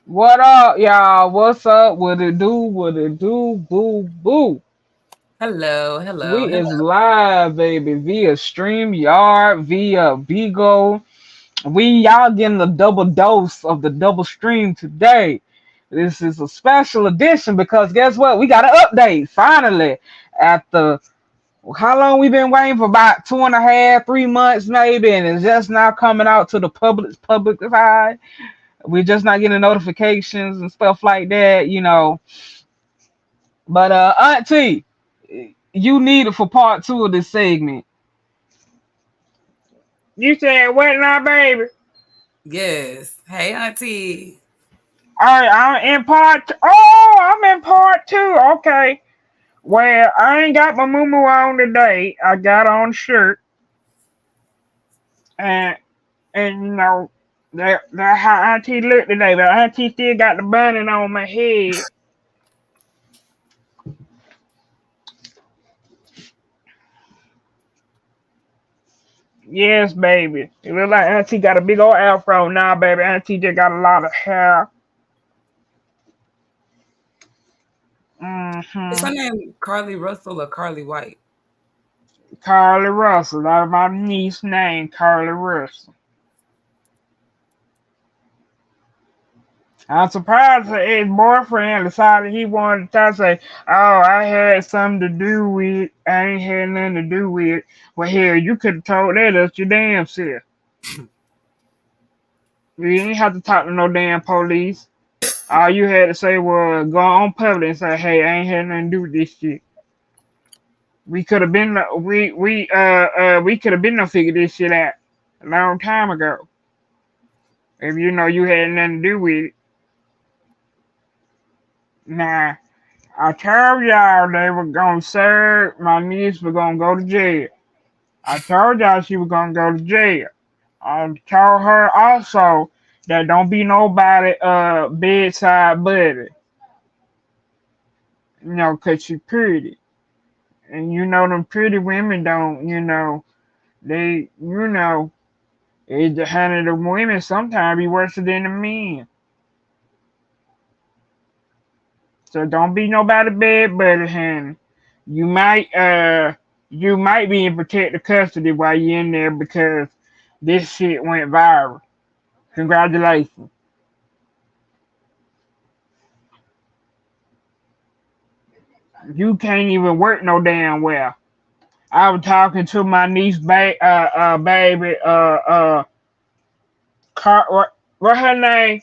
What up, y'all? What's up? What it do? What it do? Boo boo. Hello, hello, We is hello. live, baby, via StreamYard, via Beagle. Y'all getting a double dose of the double stream today. This is a special edition because guess what? We got an update finally. After how long we been waiting for? About 2.5, 3 months maybe, and it's just now coming out to the public eye. We're just not getting notifications and stuff like that. But Auntie, you need it for part two of this segment. You said what now, baby? Yes. Hey, Auntie. All right, I'm in part. Oh, I'm in part two. Okay. Well, I ain't got my moo on today. I got on a shirt, and that how Auntie look today. But Auntie still got the bunny on my head. Yes, baby. It look like Auntie got a big old afro now, baby. Auntie just got a lot of hair. Is her Mm-hmm. name Carly Russell or Carly White? Carly Russell. That's my niece name, Carly Russell. I'm surprised her ex-boyfriend decided he wanted to say, oh, I had something to do with it. I ain't had nothing to do with it. Well, hell, you could have told that us your damn self. You ain't have to talk to no damn police. All you had to say was go on public and say, hey, I ain't had nothing to do with this shit. We could have been we could have been to figure this shit out a long time ago. If you know you had nothing to do with it. Nah, I told y'all they were gonna serve my niece was gonna go to jail. I told y'all she was gonna go to jail. I told her also that don't be nobody bedside buddy. 'Cause she pretty. And them pretty women don't, they it's the honey the women sometimes be worse than the men. So don't be nobody bad buddy, honey. You might you might be in protective custody while you're in there because this shit went viral. Congratulations. You can't even work no damn well. I was talking to my niece, baby, what her name?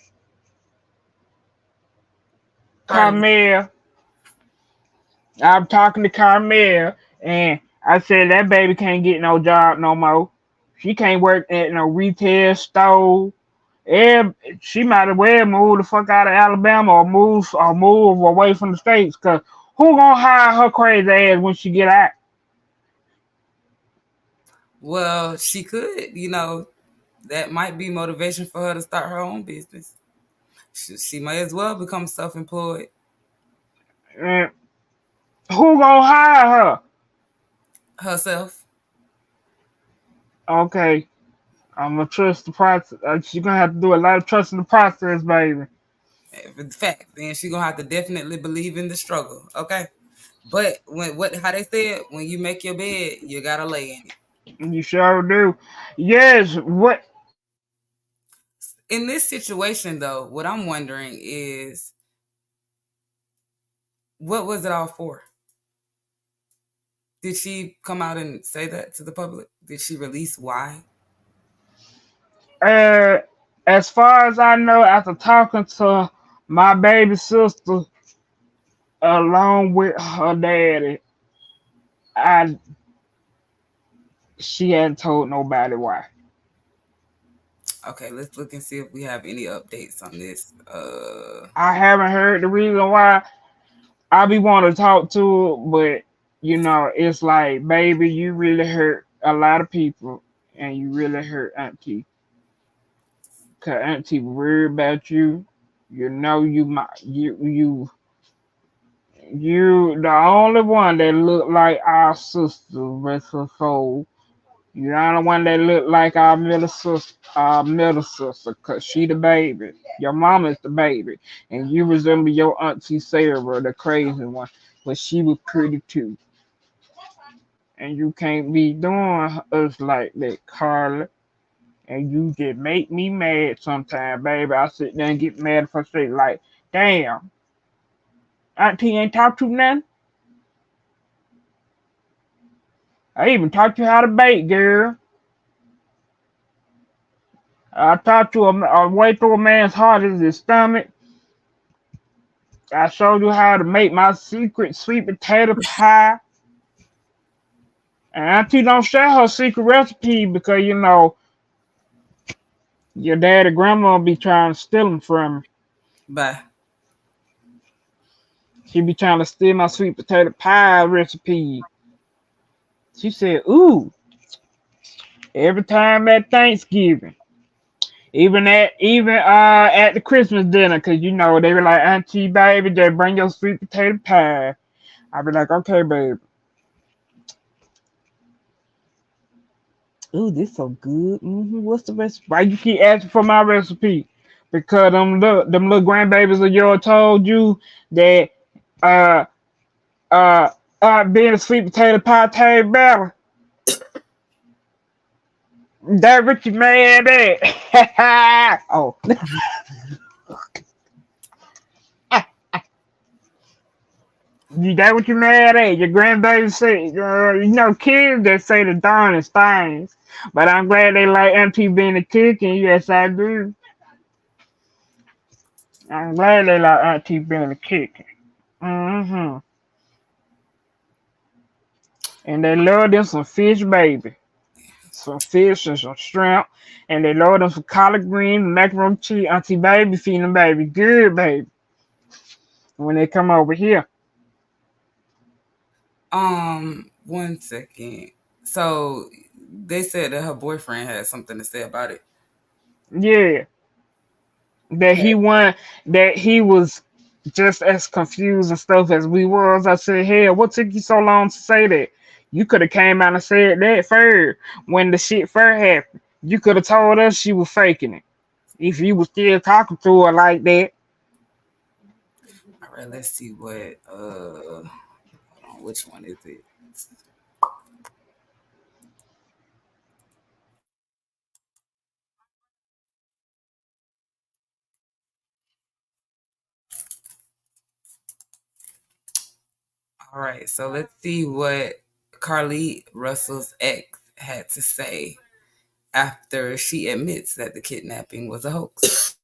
Carly. Carmel. I was talking to Carmel, and I said that baby can't get no job no more. She can't work at no retail store. She might as well move the fuck out of Alabama or move away from the states. Cause who gonna hire her crazy ass when she get out? Well, she could, that might be motivation for her to start her own business. She may as well become self employed Uh, who gonna hire her? herself. Okay, I'm gonna trust the process. She's gonna have to do a lot of trust in the process, baby. In fact, then she gonna have to definitely believe in the struggle. Okay. But how they said, when you make your bed, you gotta lay in it. You sure do. Yes. What? In this situation though, what I'm wondering is what was it all for? Did she come out and say that to the public? Did she release why? Uh, as far as I know, after talking to my baby sister along with her daddy, I she hadn't told nobody why. Okay, let's look and see if we have any updates on this. I haven't heard the reason why. I be wanting to talk to her, but it's like, baby, you really hurt a lot of people, and you really hurt Auntie. Cause Auntie worried about you. You might you the only one that look like our sister, rest her soul. You're the only one that look like our middle sister, cause she the baby. Your mama's the baby, and you resemble your auntie Sarah, the crazy one, but she was pretty too. And you can't be doing us like that, Carla. And you just make me mad sometimes, baby. I sit there and get mad for straight like, damn, auntie ain't talk to nothing. I even taught you how to bake, girl. I taught you a way through a man's heart is his stomach. I showed you how to make my secret sweet potato pie. And Auntie don't share her secret recipe because, your dad or grandma be trying to steal them from her. Bye. She be trying to steal my sweet potato pie recipe. She said, ooh, every time at Thanksgiving. Even at the Christmas dinner, cause they were like, Auntie baby, just bring your sweet potato pie. I be like, okay, baby. Ooh, this so good. What's the recipe? Why you keep asking for my recipe? Because them little grandbabies of yours told you that uh uh being a sweet potato pie tastes better. That what you mad at? Oh, that what you mad at? Your grandbaby say, kids that say the darnest things. But I'm glad they like Auntie being a cooking. Yes, I do. I'm glad they like Auntie being a cooking. Mm-hmm. And they love them some fish, baby. Some fish and some shrimp. And they love them some collard greens, macaroni cheese. Auntie baby feeding them baby good, baby. When they come over here. 1 second. So they said that her boyfriend had something to say about it. Yeah. That he Hey. won that he was just as confused and stuff as we was. I said, hell, what took you so long to say that? You could have came out and said that first when the shit first happened. You could have told us she was faking it. If you was still talking to her like that. All right, let's see what hold on, which one is it? All right, so let's see what Carly Russell's ex had to say after she admits that the kidnapping was a hoax.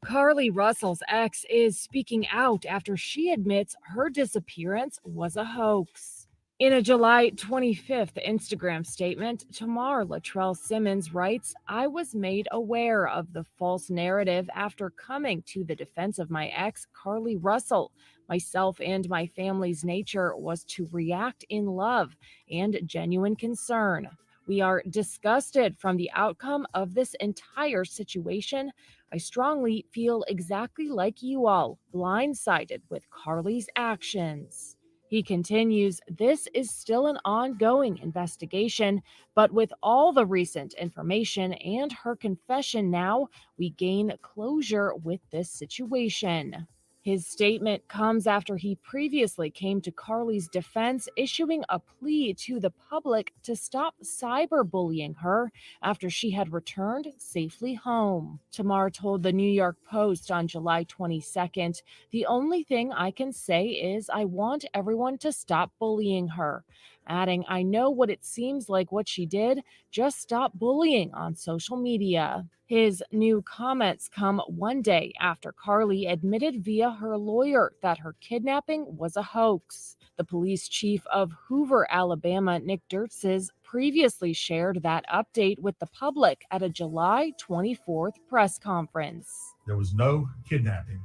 Carly Russell's ex is speaking out after she admits her disappearance was a hoax. In a July 25th Instagram statement, Tamar Latrell Simmons writes, I was made aware of the false narrative after coming to the defense of my ex, Carly Russell. Myself and my family's nature was to react in love and genuine concern. We are disgusted from the outcome of this entire situation. I strongly feel exactly like you all, blindsided with Carly's actions. He continues, this is still an ongoing investigation, but with all the recent information and her confession now, we gain closure with this situation. His statement comes after he previously came to Carly's defense, issuing a plea to the public to stop cyberbullying her after she had returned safely home. Tamar told the New York Post on July 22nd, the only thing I can say is I want everyone to stop bullying her. Adding, I know what it seems like what she did, just stop bullying on social media. His new comments come one day after Carly admitted via her lawyer that her kidnapping was a hoax. The police chief of Hoover, Alabama, Nick Dirtzes, previously shared that update with the public at a July 24th press conference. There was no kidnapping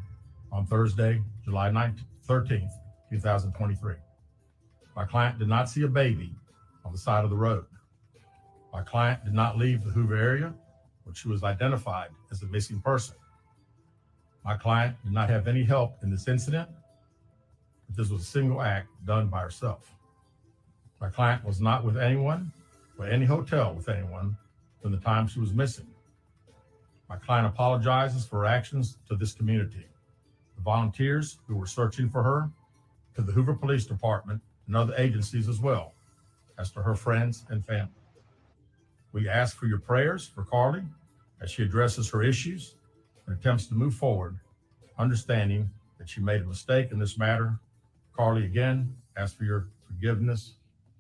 on Thursday, July 13th, 2023. My client did not see a baby on the side of the road. My client did not leave the Hoover area when she was identified as a missing person. My client did not have any help in this incident. that this was a single act done by herself. My client was not with anyone or any hotel with anyone from the time she was missing. My client apologizes for her actions to this community, the volunteers who were searching for her, to the Hoover Police Department and other agencies as well, as to her friends and family. We ask for your prayers for Carlee as she addresses her issues and attempts to move forward, understanding that she made a mistake in this matter. Carlee, again, ask for your forgiveness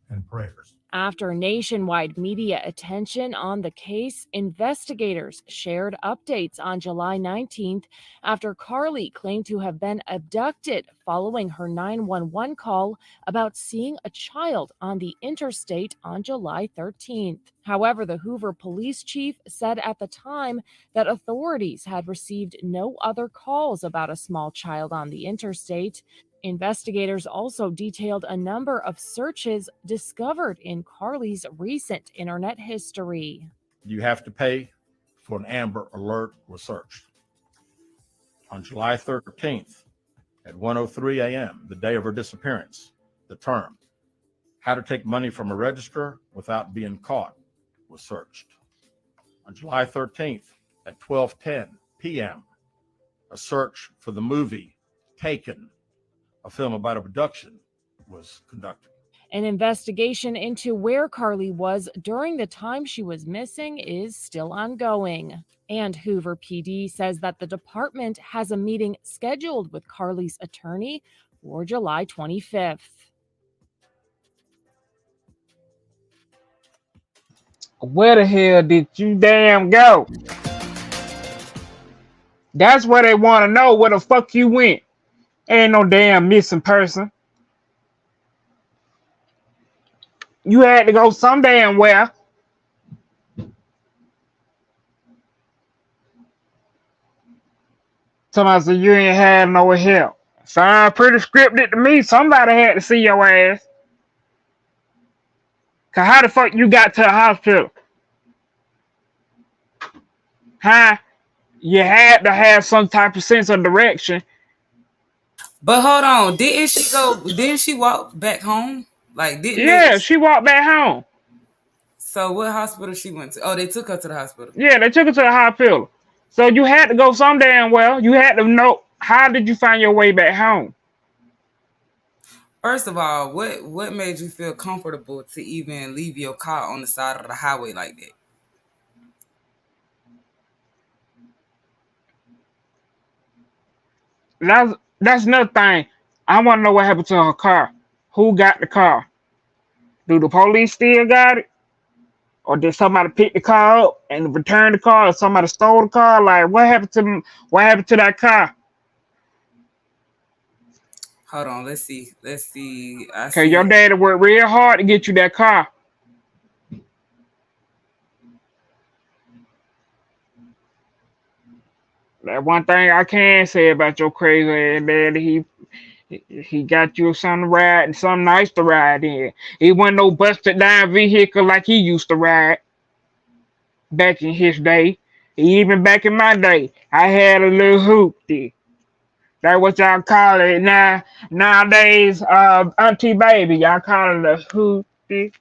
and prayers. After nationwide media attention on the case, investigators shared updates on July 19th after Carlee claimed to have been abducted following her 911 call about seeing a child on the interstate on July 13th. However, the Hoover police chief said at the time that authorities had received no other calls about a small child on the interstate. Investigators also detailed a number of searches discovered in Carlee's recent internet history. You have to pay for an Amber Alert was searched. On July 13th at 1:03 a.m., the day of her disappearance, the term, how to take money from a register without being caught, was searched. On July 13th at 12:10 p.m., a search for the movie Taken, a film about abduction, was conducted. An investigation into where Carlee was during the time she was missing is still ongoing. And Hoover PD says that the department has a meeting scheduled with Carlee's attorney for July 25th. Where the hell did you damn go? That's where they want to know where the fuck you went. Ain't no damn missing person. You had to go some damn where. Somebody said you ain't had no help. Sound pretty scripted to me. Somebody had to see your ass. Cause how the fuck you got to the hospital? Huh? You had to have some type of sense of direction. But hold on, didn't she walk back home? Like, Yeah, she walked back home. So what hospital she went to? Oh, they took her to the hospital. Yeah, they took her to the hospital. So you had to go some damn well. You had to know, how did you find your way back home? First of all, what made you feel comfortable to even leave your car on the side of the highway like that? That's another thing. I want to know what happened to her car. Who got the car? Do the police still got it? Or did somebody pick the car up and return the car, or somebody stole the car? Like, what happened to that car? Hold on, let's see. Okay, your daddy worked real hard to get you that car. That one thing I can say about your crazy ass daddy, he got you something to ride and something nice to ride in. He wasn't no busted down vehicle like he used to ride back in his day. Even back in my day, I had a little hoopty. That's what y'all call it now. Nowadays, Auntie Baby, y'all call it a hoopty.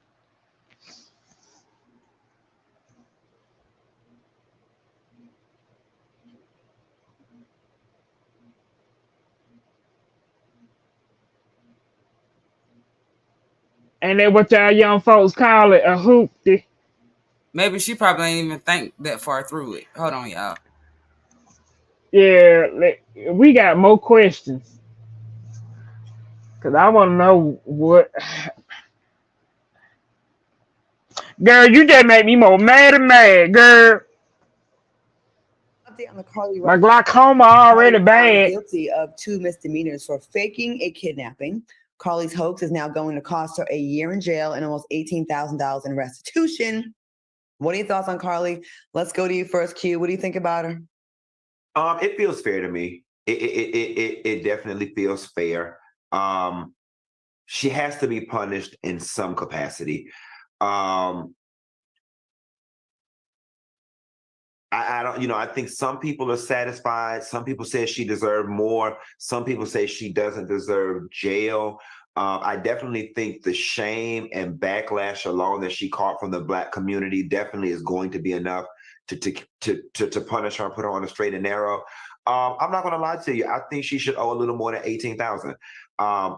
And then what y'all young folks call it, a hoopty. Maybe she probably ain't even think that far through it. Hold on, y'all. Yeah, we got more questions. Because I want to know what. Girl, you just made me more mad and mad, girl. Update on the Carlee My Russell. glaucoma already Carlee bad. Guilty of 2 misdemeanors for faking a kidnapping. Carlee's hoax is now going to cost her a year in jail and almost $18,000 in restitution. What are your thoughts on Carlee? Let's go to you first, Q. What do you think about her? It feels fair to me. It definitely feels fair. She has to be punished in some capacity. I don't, I think some people are satisfied. Some people say she deserved more. Some people say she doesn't deserve jail. I definitely think the shame and backlash alone that she caught from the Black community definitely is going to be enough to punish her and put her on a straight and narrow. I'm not going to lie to you. I think she should owe a little more than 18,000.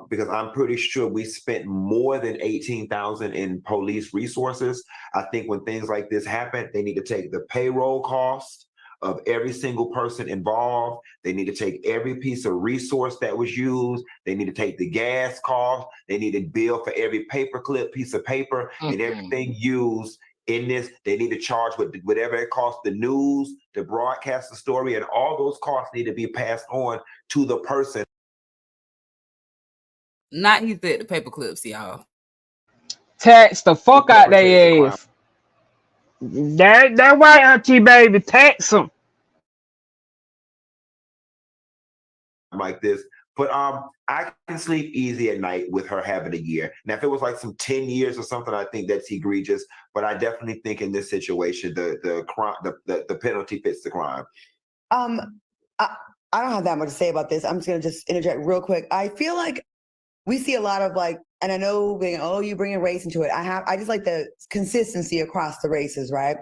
Because I'm pretty sure we spent more than 18,000 in police resources. I think when things like this happen, they need to take the payroll cost of every single person involved. They need to take every piece of resource that was used. They need to take the gas cost. They need to bill for every paperclip, piece of paper, and everything used in this. They need to charge whatever it costs the news to broadcast the story, and all those costs need to be passed on to the person. Not he said the paper clips, y'all. Tax the fuck out their ass. That right, Auntie Baby. Tax them. Like this. But I can sleep easy at night with her having a year. Now, if it was like some 10 years or something, I think that's egregious. But I definitely think in this situation, the crime, the penalty fits the crime. I don't have that much to say about this. I'm just gonna interject real quick. I feel like we see a lot of and I know being, you bringing race into it. I just like the consistency across the races, right?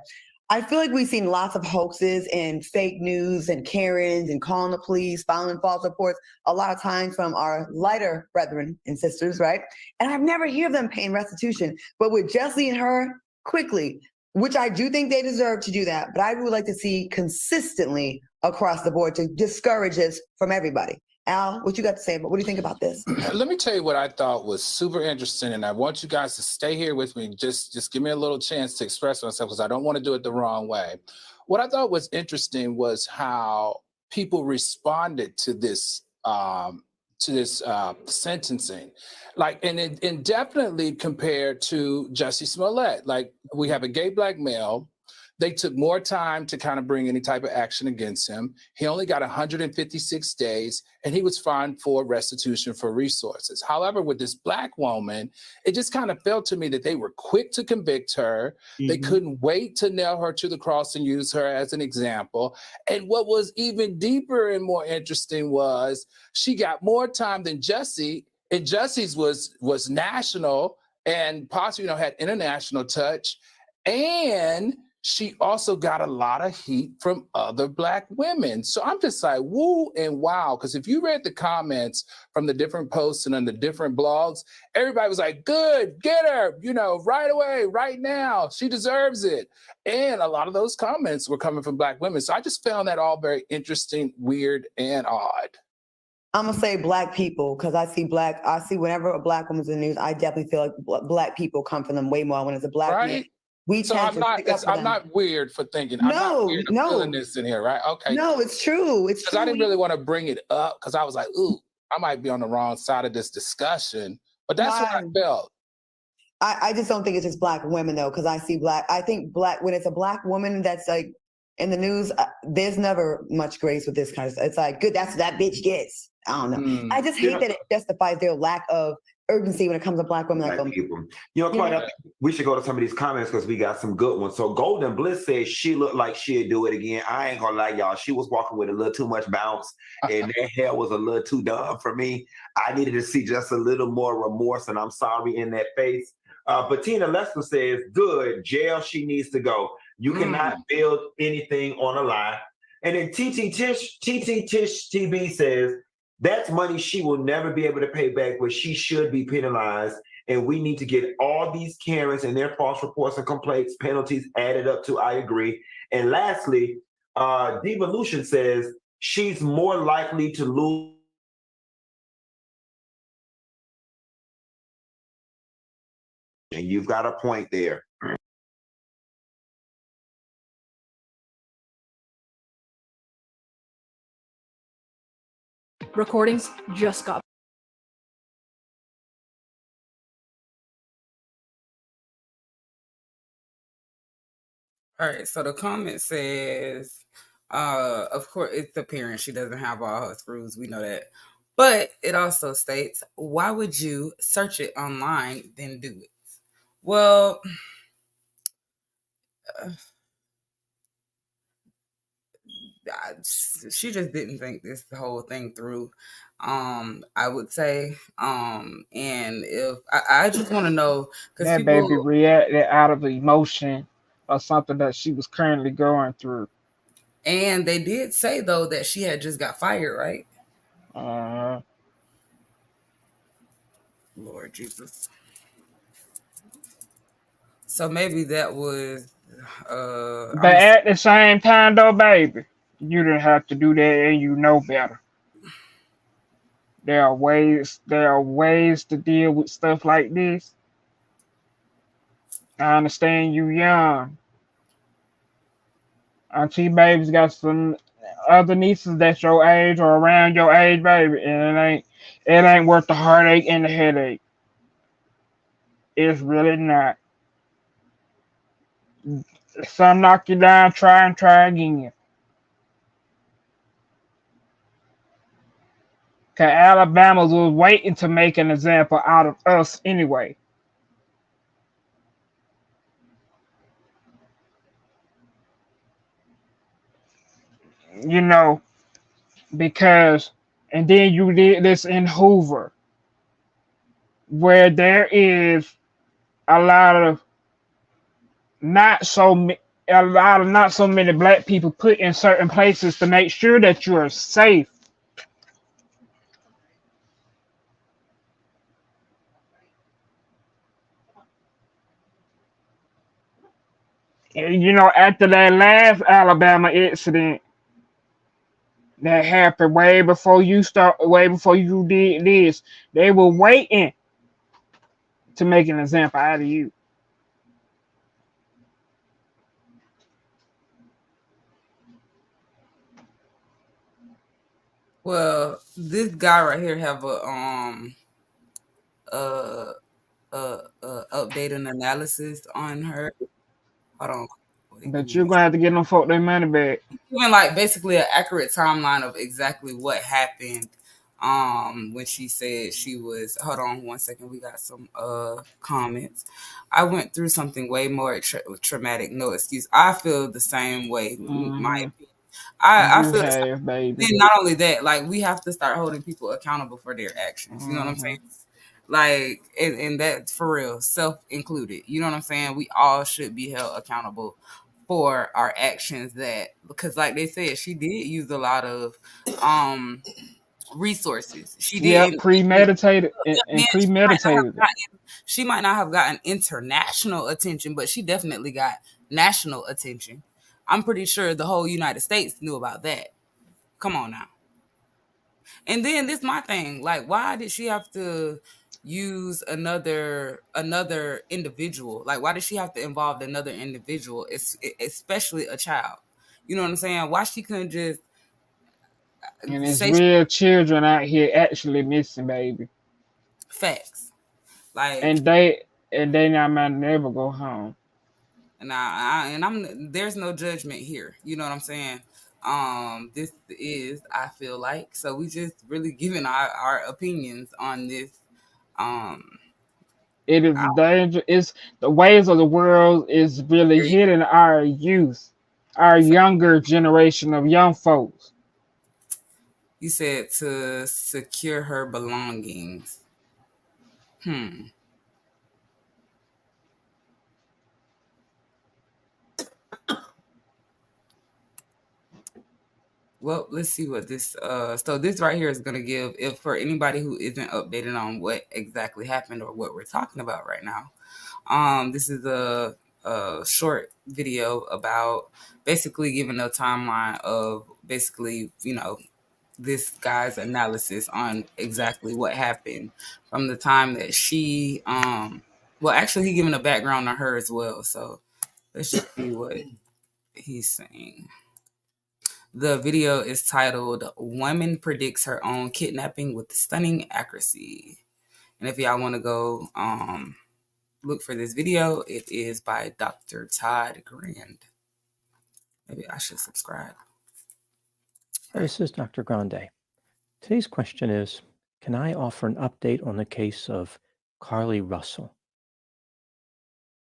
I feel like we've seen lots of hoaxes and fake news and Karens and calling the police, filing false reports, a lot of times from our lighter brethren and sisters, right? And I've never heard them paying restitution. But with Jessie and her, quickly, which I do think they deserve to do that, but I would like to see consistently across the board to discourage this from everybody. Al, what you got to say? What do you think about this? Let me tell you what I thought was super interesting, and I want you guys to stay here with me. Just give me a little chance to express myself because I don't want to do it the wrong way. What I thought was interesting was how people responded to this sentencing, and definitely compared to Jussie Smollett. Like, we have a gay Black male. They took more time to kind of bring any type of action against him. He only got 156 days, and he was fined for restitution for resources. However, with this Black woman, it just kind of felt to me that they were quick to convict her. Mm-hmm. They couldn't wait to nail her to the cross and use her as an example. And what was even deeper and more interesting was she got more time than Jussie, and Jussie's was national and possibly, had international touch. And she also got a lot of heat from other Black women. So I'm just like, woo and wow. Because if you read the comments from the different posts and on the different blogs, everybody was like, good, get her, right away, right now. She deserves it. And a lot of those comments were coming from Black women. So I just found that all very interesting, weird, and odd. I'm going to say Black people, because I see whenever a Black woman's in the news, I definitely feel like Black people come from them way more when it's a Black man. I'm not weird for thinking. I'm not weird for feeling this in here, right? Okay. No, it's true. It's true. I didn't really want to bring it up because I was like, ooh, I might be on the wrong side of this discussion. But that's what I felt. I just don't think it's just Black women though, because I think when it's a Black woman that's like in the news, there's never much grace with this kind of stuff. It's like, good, that's what that bitch gets. I don't know. I just hate that it justifies their lack of urgency when it comes to Black women. Black people. Claudia, we should go to some of these comments because we got some good ones. So Golden Bliss says she looked like she'd do it again. I ain't gonna lie, y'all. She was walking with a little too much bounce, and that hair was a little too dumb for me. I needed to see just a little more remorse, and I'm sorry in that face. But Tina Lester says, good, jail she needs to go. You cannot build anything on a lie. And then TT Tish TB says, that's money she will never be able to pay back, but she should be penalized. And we need to get all these Karens and their false reports and complaints penalties added up to. I agree. And lastly, Devolution says she's more likely to lose. And you've got a point there. Recordings just got. All right, so the comment says, of course, it's the parent. She doesn't have all her screws. We know that. But it also states, why would you search it online, then do it? Well, she just didn't think this whole thing through. I would say, and if I just want to know because That baby people, reacted out of emotion or something that she was currently going through. and they did say though that she had just got fired, right? Uh, Lord Jesus. So maybe that was but at the same time, though, baby, you didn't have to do that, and you know better. There are ways to deal with stuff like this. I understand you young. Auntie baby's got some other nieces that's your age or around your age, baby, and it ain't worth the heartache and the headache. It's really not. Some knock you down, try and try again. Cause Alabama was waiting to make an example out of us anyway. You know, because and then you did this in Hoover, where there is a lot of not so ma- a lot of not so many black people put in certain places to make sure that you are safe. And, you know, after that last Alabama incident that happened way before you did this, they were waiting to make an example out of you. well, this guy right here have a uh update and analysis on her. Hold on. Wait, give But me you're one gonna have to get them folk their money back. giving like basically an accurate timeline of exactly what happened when she said she was hold on one second, we got some comments. I went through something way more traumatic, no excuse. I feel the same way. My Hmm. opinion. I You feel the same. have, baby. And not only that, like we have to start holding people accountable for their actions, you know what I'm Hmm. saying? Like and that for real, self included, you know what I'm saying? We all should be held accountable for our actions, that because like they said, she did use a lot of um resources. She Yep, didn't, and premeditated and man, premeditated it. she might not have gotten international attention, but she definitely got national attention. I'm pretty sure the whole United States knew about that. Come on now. And then this my thing. Like, why did she have to use another individual? Like, why did she have to involve another individual, especially a child? You know what I'm saying? Why she couldn't just And it's say real children out here actually missing, baby. facts? Like, And they not might never go home. and I'm there's no judgment here. You know what I'm saying? This is, I feel like, so we just really giving our opinions on this. Um, It is danger. It's the ways of the world is really hitting our youth, our younger generation of young folks. You said to secure her belongings. Hmm. Well, let's see what this so this right here is gonna give, if for anybody who isn't updated on what exactly happened or what we're talking about right now. This is a short video about basically giving a timeline of basically, this guy's analysis on exactly what happened from the time that she well, actually he giving a background on her as well. So let's just see what he's saying. The video is titled "Woman Predicts Her Own Kidnapping with Stunning Accuracy." And if y'all want to go look for this video, it is by Dr. Todd Grand. Maybe I should subscribe. Hi, this is Dr. Grande. Today's question is, can I offer an update on the case of Carly Russell?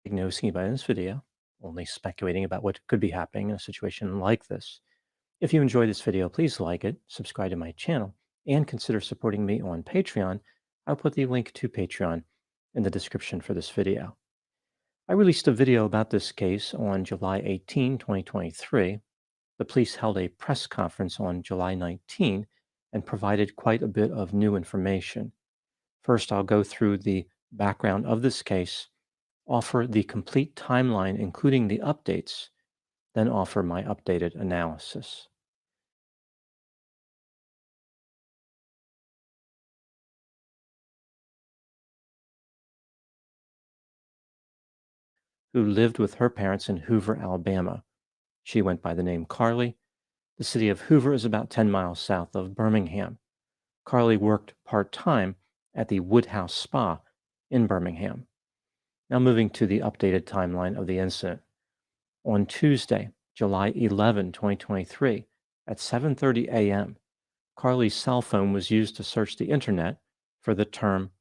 Diagnosing by this video, only speculating about what could be happening in a situation like this. If you enjoyed this video, please like it, subscribe to my channel, and consider supporting me on Patreon. I'll put the link to Patreon in the description for this video. I released a video about this case on July 18, 2023. The police held a press conference on July 19 and provided quite a bit of new information. First, I'll go through the background of this case, offer the complete timeline, including the updates, then offer my updated analysis. Who lived with her parents in Hoover, Alabama. She went by the name Carly. The city of Hoover is about 10 miles south of Birmingham. Carly worked part-time at the Woodhouse Spa in Birmingham. Now moving to the updated timeline of the incident. On Tuesday, July 11, 2023, at 7:30 a.m., Carly's cell phone was used to search the internet for the term,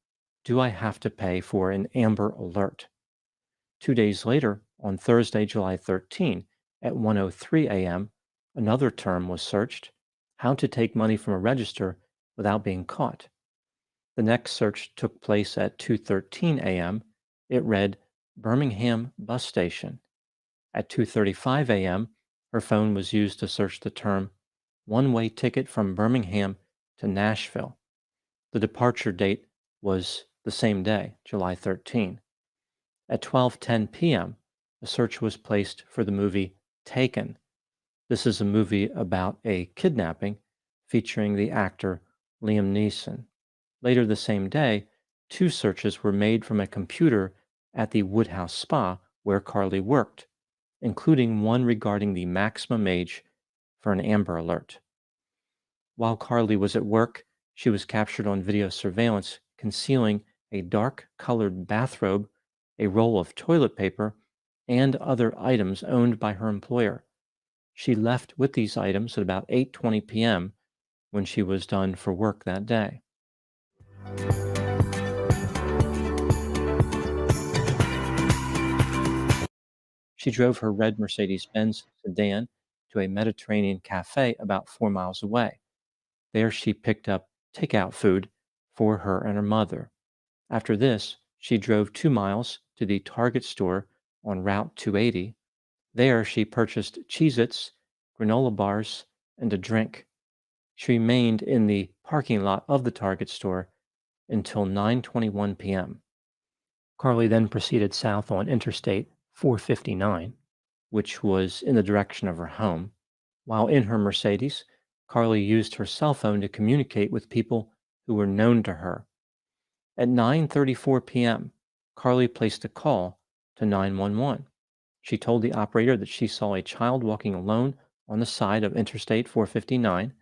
"Do I have to pay for an Amber Alert?" 2 days later, on Thursday, July 13, at 1:03 a.m., another term was searched, "How to take money from a register without being caught." The next search took place at 2:13 a.m. It read, "Birmingham Bus Station." At 2:35 a.m., her phone was used to search the term, "One-way ticket from Birmingham to Nashville." The departure date was the same day, July 13. At 12:10 p.m., a search was placed for the movie Taken. This is a movie about a kidnapping featuring the actor Liam Neeson. Later the same day, 2 searches were made from a computer at the Woodhouse Spa where Carly worked, including one regarding the maximum age for an Amber Alert. While Carly was at work, she was captured on video surveillance concealing a dark-colored bathrobe, a roll of toilet paper, and other items owned by her employer. She left with these items at about 8:20 p.m. when she was done for work that day. She drove her red Mercedes-Benz sedan to a Mediterranean cafe about 4 miles away. There she picked up takeout food for her and her mother. After this, she drove 2 miles to the Target store on Route 280. There she purchased Cheez-Its, granola bars, and a drink. She remained in the parking lot of the Target store until 9:21 p.m. Carly then proceeded south on Interstate 459, which was in the direction of her home. While in her Mercedes, Carly used her cell phone to communicate with people who were known to her. At 9:34 p.m., Carly placed a call to 911. She told the operator that she saw a child walking alone on the side of Interstate 459.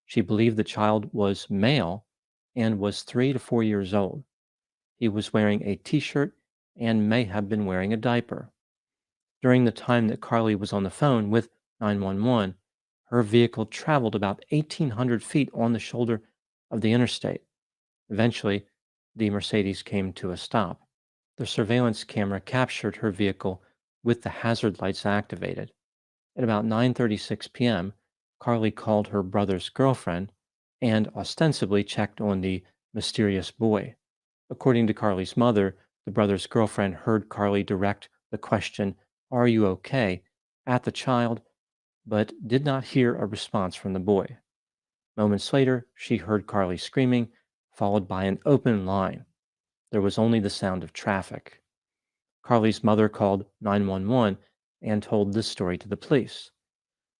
She believed the child was male and was 3 to 4 years old. He was wearing a t-shirt and may have been wearing a diaper. During the time that Carly was on the phone with 911, her vehicle traveled about 1,800 feet on the shoulder of the interstate. Eventually, the Mercedes came to a stop. The surveillance camera captured her vehicle with the hazard lights activated. At about 9:36 p.m., Carly called her brother's girlfriend and ostensibly checked on the mysterious boy. According to Carly's mother, the brother's girlfriend heard Carly direct the question, "Are you okay?" at the child, but did not hear a response from the boy. Moments later, she heard Carly screaming, followed by an open line. There was only the sound of traffic. Carly's mother called 911 and told this story to the police.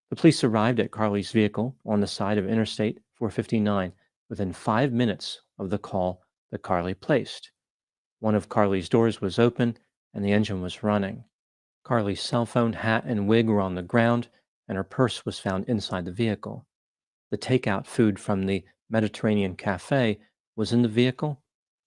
The police arrived at Carly's vehicle on the side of Interstate 459 within 5 minutes of the call that Carly placed. One of Carly's doors was open and the engine was running. Carly's cell phone, hat, and wig were on the ground, and her purse was found inside the vehicle. The takeout food from the Mediterranean cafe was in the vehicle,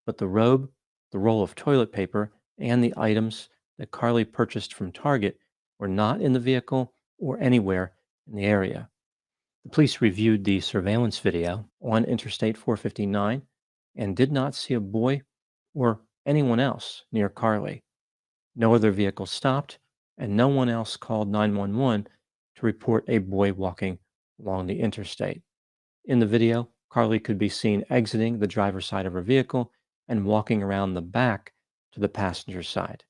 but the robe, the roll of toilet paper, and the items that Carly purchased from Target were not in the vehicle or anywhere in the area. The police reviewed the surveillance video on Interstate 459 and did not see a boy or anyone else near Carly. No other vehicle stopped, and no one else called 911 to report a boy walking along the interstate. In the video, Carly could be seen exiting the driver's side of her vehicle and walking around the back to the passenger side.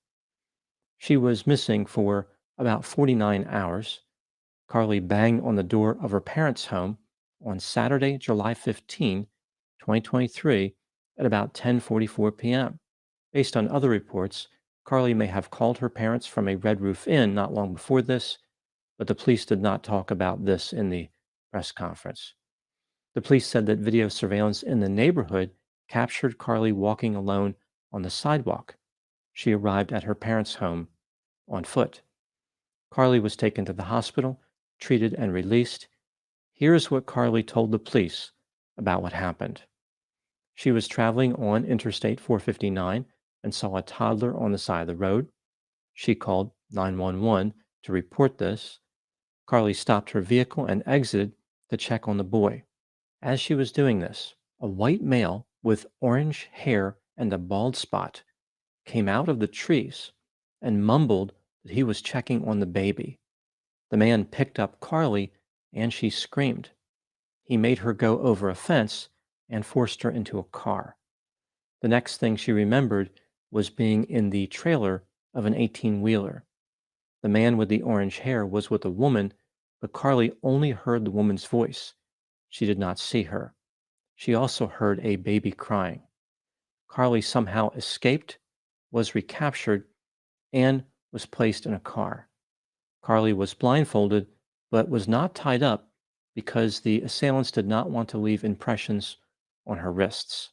She was missing for about 49 hours. Carly banged on the door of her parents' home on Saturday, July 15, 2023, at about 10:44 p.m. Based on other reports, Carly may have called her parents from a Red Roof Inn not long before this, but the police did not talk about this in the press conference. The police said that video surveillance in the neighborhood captured Carly walking alone on the sidewalk. She arrived at her parents' home on foot. Carly was taken to the hospital, treated, and released. Here's what Carly told the police about what happened. She was traveling on Interstate 459 and saw a toddler on the side of the road. She called 911 to report this. Carly stopped her vehicle and exited to check on the boy. As she was doing this, a white male with orange hair and a bald spot came out of the trees and mumbled that he was checking on the baby. The man picked up Carly and she screamed. He made her go over a fence and forced her into a car. The next thing she remembered was being in the trailer of an 18-wheeler. The man with the orange hair was with a woman, but Carly only heard the woman's voice. She did not see her. She also heard a baby crying. Carly somehow escaped, was recaptured, and was placed in a car. Carly was blindfolded, but was not tied up because the assailants did not want to leave impressions on her wrists.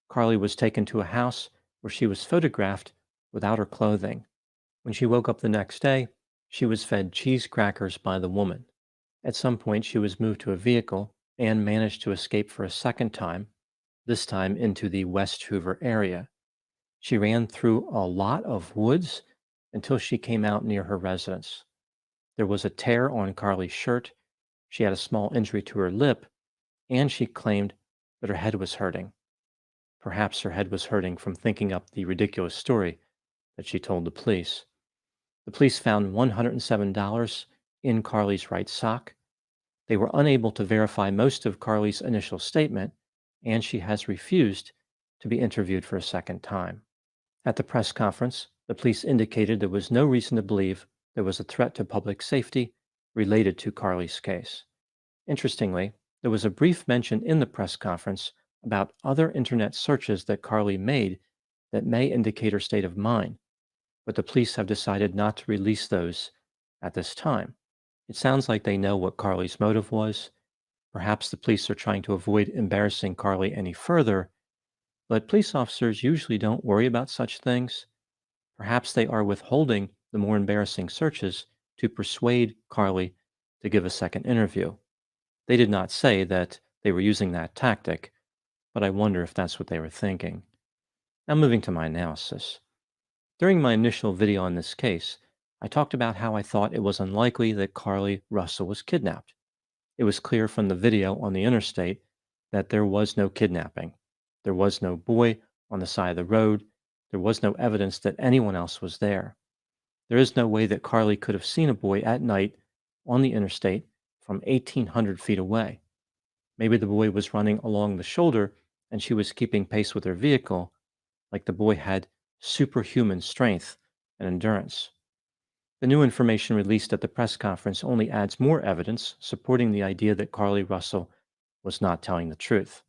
Carly was taken to a house where she was photographed without her clothing. When she woke up the next day, she was fed cheese crackers by the woman. At some point, she was moved to a vehicle and managed to escape for a second time, this time into the West Hoover area. She ran through a lot of woods until she came out near her residence. There was a tear on Carly's shirt. She had a small injury to her lip, and she claimed that her head was hurting. Perhaps her head was hurting from thinking up the ridiculous story that she told the police. The police found $107 in Carly's right sock. They were unable to verify most of Carly's initial statement, and she has refused to be interviewed for a second time. At the press conference, the police indicated there was no reason to believe there was a threat to public safety related to Carly's case. Interestingly, there was a brief mention in the press conference about other internet searches that Carly made that may indicate her state of mind, but the police have decided not to release those at this time. It sounds like they know what Carly's motive was. Perhaps the police are trying to avoid embarrassing Carly any further, but police officers usually don't worry about such things. Perhaps they are withholding the more embarrassing searches to persuade Carly to give a second interview. They did not say that they were using that tactic, but I wonder if that's what they were thinking. Now moving to my analysis. During my initial video on this case, I talked about how I thought it was unlikely that Carly Russell was kidnapped. It was clear from the video on the interstate that there was no kidnapping. There was no boy on the side of the road. There was no evidence that anyone else was there. There is no way that Carly could have seen a boy at night on the interstate from 1,800 feet away. Maybe the boy was running along the shoulder and she was keeping pace with her vehicle, like the boy had superhuman strength and endurance. The new information released at the press conference only adds more evidence supporting the idea that Carly Russell was not telling the truth.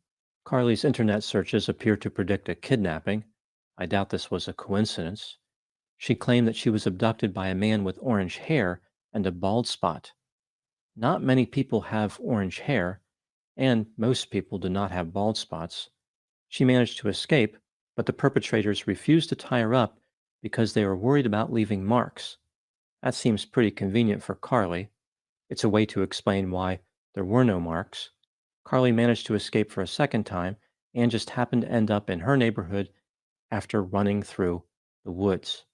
Carly's internet searches appear to predict a kidnapping. I doubt this was a coincidence. She claimed that she was abducted by a man with orange hair and a bald spot. Not many people have orange hair, and most people do not have bald spots. She managed to escape, but the perpetrators refused to tie her up because they were worried about leaving marks. That seems pretty convenient for Carly. It's a way to explain why there were no marks. Carly managed to escape for a second time and just happened to end up in her neighborhood after running through the woods.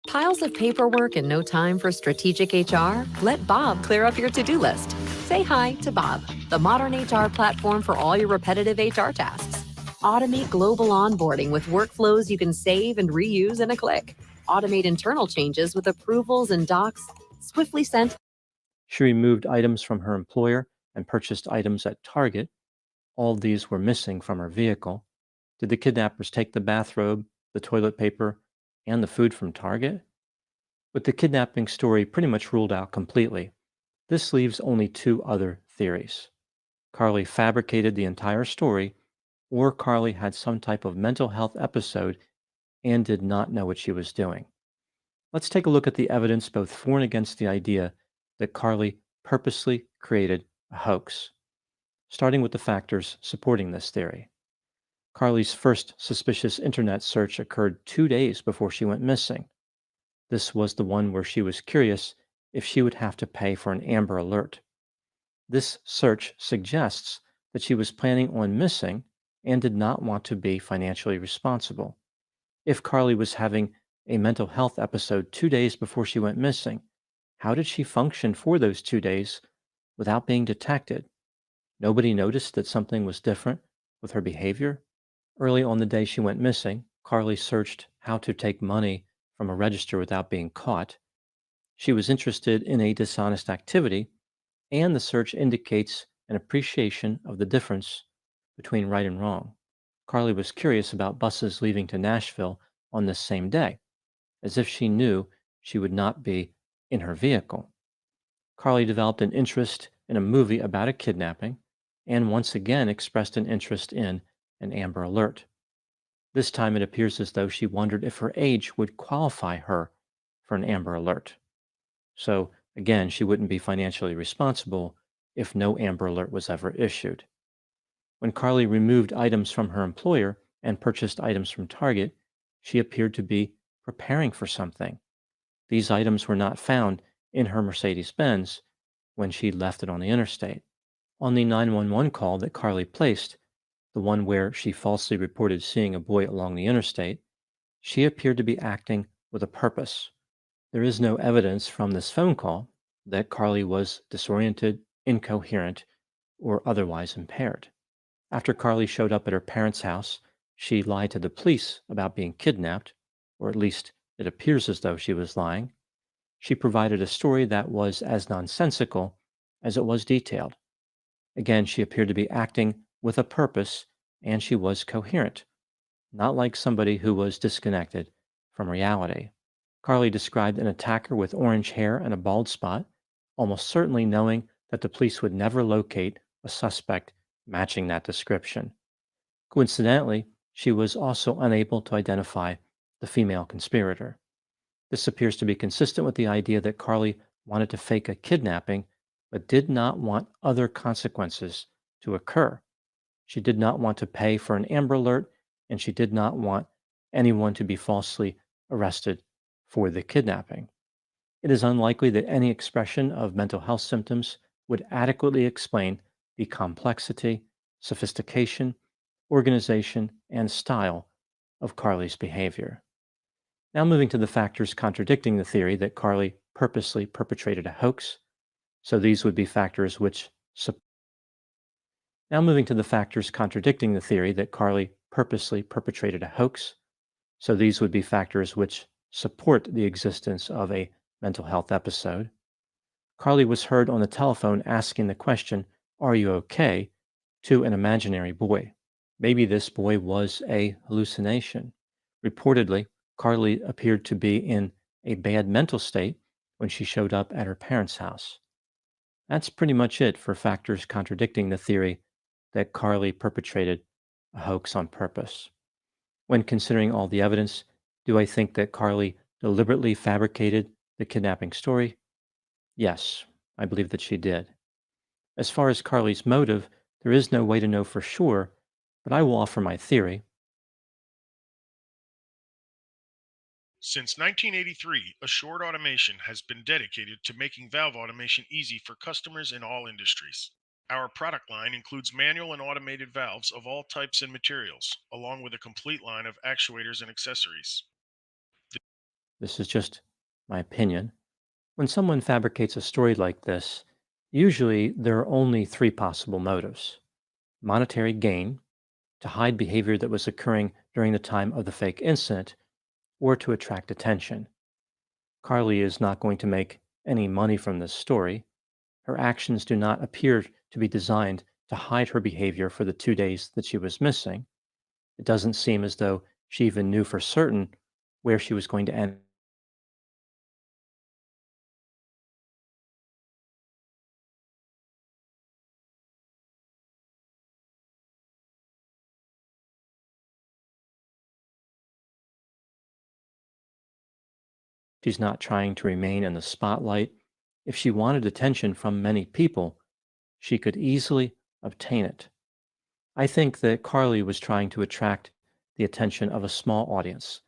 Piles of paperwork and no time for strategic HR? Let Bob clear up your to-do list. Say hi to Bob, the modern HR platform for all your repetitive HR tasks. Automate global onboarding with workflows you can save and reuse in a click. Automate internal changes with approvals and docs swiftly sent She removed items from her employer and purchased items at Target. All these were missing from her vehicle. Did the kidnappers take the bathrobe, the toilet paper, and the food from Target? With the kidnapping story pretty much ruled out completely, this leaves only two other theories. Carly fabricated the entire story, or Carly had some type of mental health episode and did not know what she was doing. Let's take a look at the evidence both for and against the idea that Carly purposely created a hoax, starting with the factors supporting this theory. Carly's first suspicious internet search occurred 2 days before she went missing. This was the one where she was curious if she would have to pay for an Amber Alert. This search suggests that she was planning on missing and did not want to be financially responsible. If Carly was having a mental health episode 2 days before she went missing, how did she function for those 2 days without being detected? Nobody noticed that something was different with her behavior? Early on the day she went missing, Carly searched how to take money from a register without being caught. She was interested in a dishonest activity, and the search indicates an appreciation of the difference between right and wrong. Carly was curious about buses leaving to Nashville on this same day, as if she knew she would not be in her vehicle. Carly developed an interest in a movie about a kidnapping and once again expressed an interest in an Amber Alert. This time it appears as though she wondered if her age would qualify her for an Amber Alert. So, again, she wouldn't be financially responsible if no Amber Alert was ever issued. When Carly removed items from her employer and purchased items from Target, she appeared to be preparing for something. These items were not found in her Mercedes Benz when she left it on the interstate. On the 911 call that Carly placed, the one where she falsely reported seeing a boy along the interstate, she appeared to be acting with a purpose. There is no evidence from this phone call that Carly was disoriented, incoherent, or otherwise impaired. After Carly showed up at her parents' house, she lied to the police about being kidnapped, or at least it appears as though she was lying. She provided a story that was as nonsensical as it was detailed. Again, she appeared to be acting with a purpose, and she was coherent, not like somebody who was disconnected from reality. Carly described an attacker with orange hair and a bald spot, almost certainly knowing that the police would never locate a suspect matching that description. Coincidentally, she was also unable to identify the female conspirator. This appears to be consistent with the idea that Carly wanted to fake a kidnapping, but did not want other consequences to occur. She did not want to pay for an Amber Alert, and she did not want anyone to be falsely arrested for the kidnapping. It is unlikely that any expression of mental health symptoms would adequately explain the complexity, sophistication, organization, and style of Carly's behavior. Now moving to the factors contradicting the theory that Carly purposely perpetrated a hoax. So these would be factors which Now moving to the factors contradicting the theory that Carly purposely perpetrated a hoax. So these would be factors which support the existence of a mental health episode. Carly was heard on the telephone asking the question, "Are you okay?" to an imaginary boy. Maybe this boy was a hallucination. Reportedly, Carly appeared to be in a bad mental state when she showed up at her parents' house. That's pretty much it for factors contradicting the theory that Carly perpetrated a hoax on purpose. When considering all the evidence, do I think that Carly deliberately fabricated the kidnapping story? Yes, I believe that she did. As far as Carly's motive, there is no way to know for sure, but I will offer my theory. Since 1983, Assured Automation has been dedicated to making valve automation easy for customers in all industries. Our product line includes manual and automated valves of all types and materials, along with a complete line of actuators and accessories. This is just my opinion. When someone fabricates a story like this, usually there are only three possible motives: monetary gain, to hide behavior that was occurring during the time of the fake incident, or to attract attention. Carly is not going to make any money from this story. Her actions do not appear to be designed to hide her behavior for the 2 days that she was missing. It doesn't seem as though she even knew for certain where she was going to end. She's not trying to remain in the spotlight. If she wanted attention from many people, she could easily obtain it. I think that Carly was trying to attract the attention of a small audience,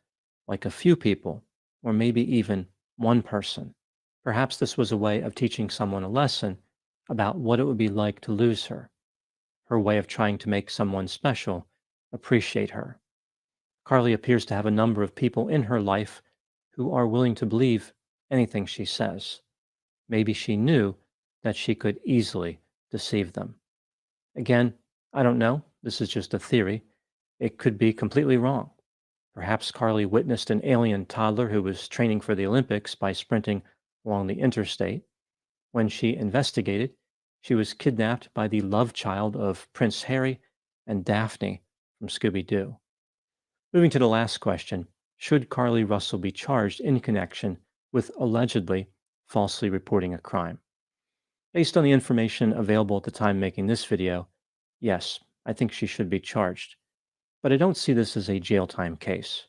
like a few people, or maybe even one person. Perhaps this was a way of teaching someone a lesson about what it would be like to lose her, her way of trying to make someone special appreciate her. Carly appears to have a number of people in her life who are willing to believe anything she says. Maybe she knew that she could easily deceive them. Again, I don't know. This is just a theory. It could be completely wrong. Perhaps Carly witnessed an alien toddler who was training for the Olympics by sprinting along the interstate. When she investigated, she was kidnapped by the love child of Prince Harry and Daphne from Scooby-Doo. Moving to the last question, should Carly Russell be charged in connection with allegedly falsely reporting a crime? Based on the information available at the time making this video, yes, I think she should be charged. But I don't see this as a jail time case.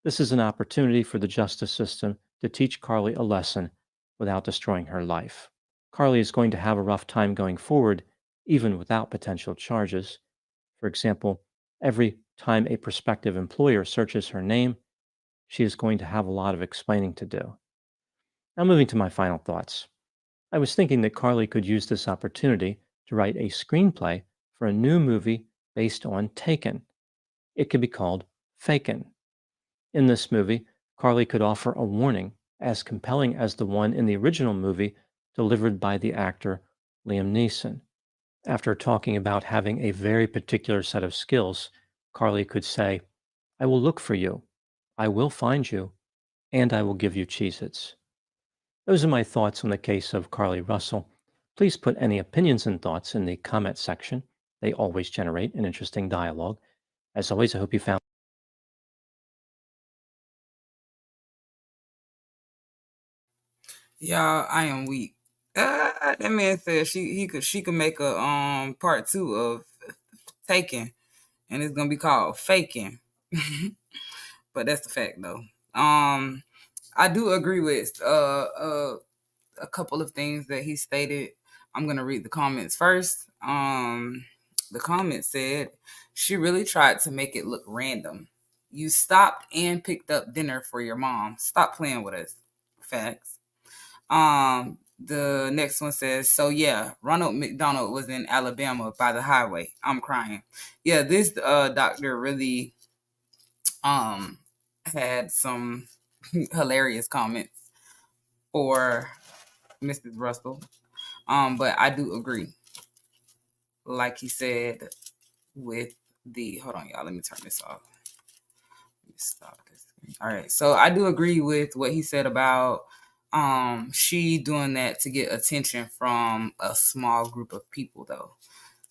This is an opportunity for the justice system to teach Carly a lesson without destroying her life. Carly is going to have a rough time going forward, even without potential charges. For example, every time a prospective employer searches her name, she is going to have a lot of explaining to do. Now, moving to my final thoughts. I was thinking that Carly could use this opportunity to write a screenplay for a new movie based on Taken. It could be called Faken. In this movie, Carly could offer a warning as compelling as the one in the original movie delivered by the actor Liam Neeson. After talking about having a very particular set of skills, Carly could say, "I will look for you, I will find you, and I will give you Cheez-Its." Those are my thoughts on the case of Carly Russell. Please put any opinions and thoughts in the comment section. They always generate an interesting dialogue. As always, I hope you found Y'all, I am weak. That man said she could make a part 2 of Taken, and it's gonna be called Faking. But that's the fact though. I do agree with a couple of things that he stated. I'm gonna read the comments first. The comment said she really tried to make it look random. You stopped and picked up dinner for your mom. Stop playing with us. Facts. The next one says, so yeah, Ronald McDonald was in Alabama by the highway. I'm crying. Yeah, this doctor really had some hilarious comments for Mrs. Russell. But I do agree. Like he said with the hold on, y'all, let me turn this off. Let me stop this. All right. So I do agree with what he said about she doing that to get attention from a small group of people though.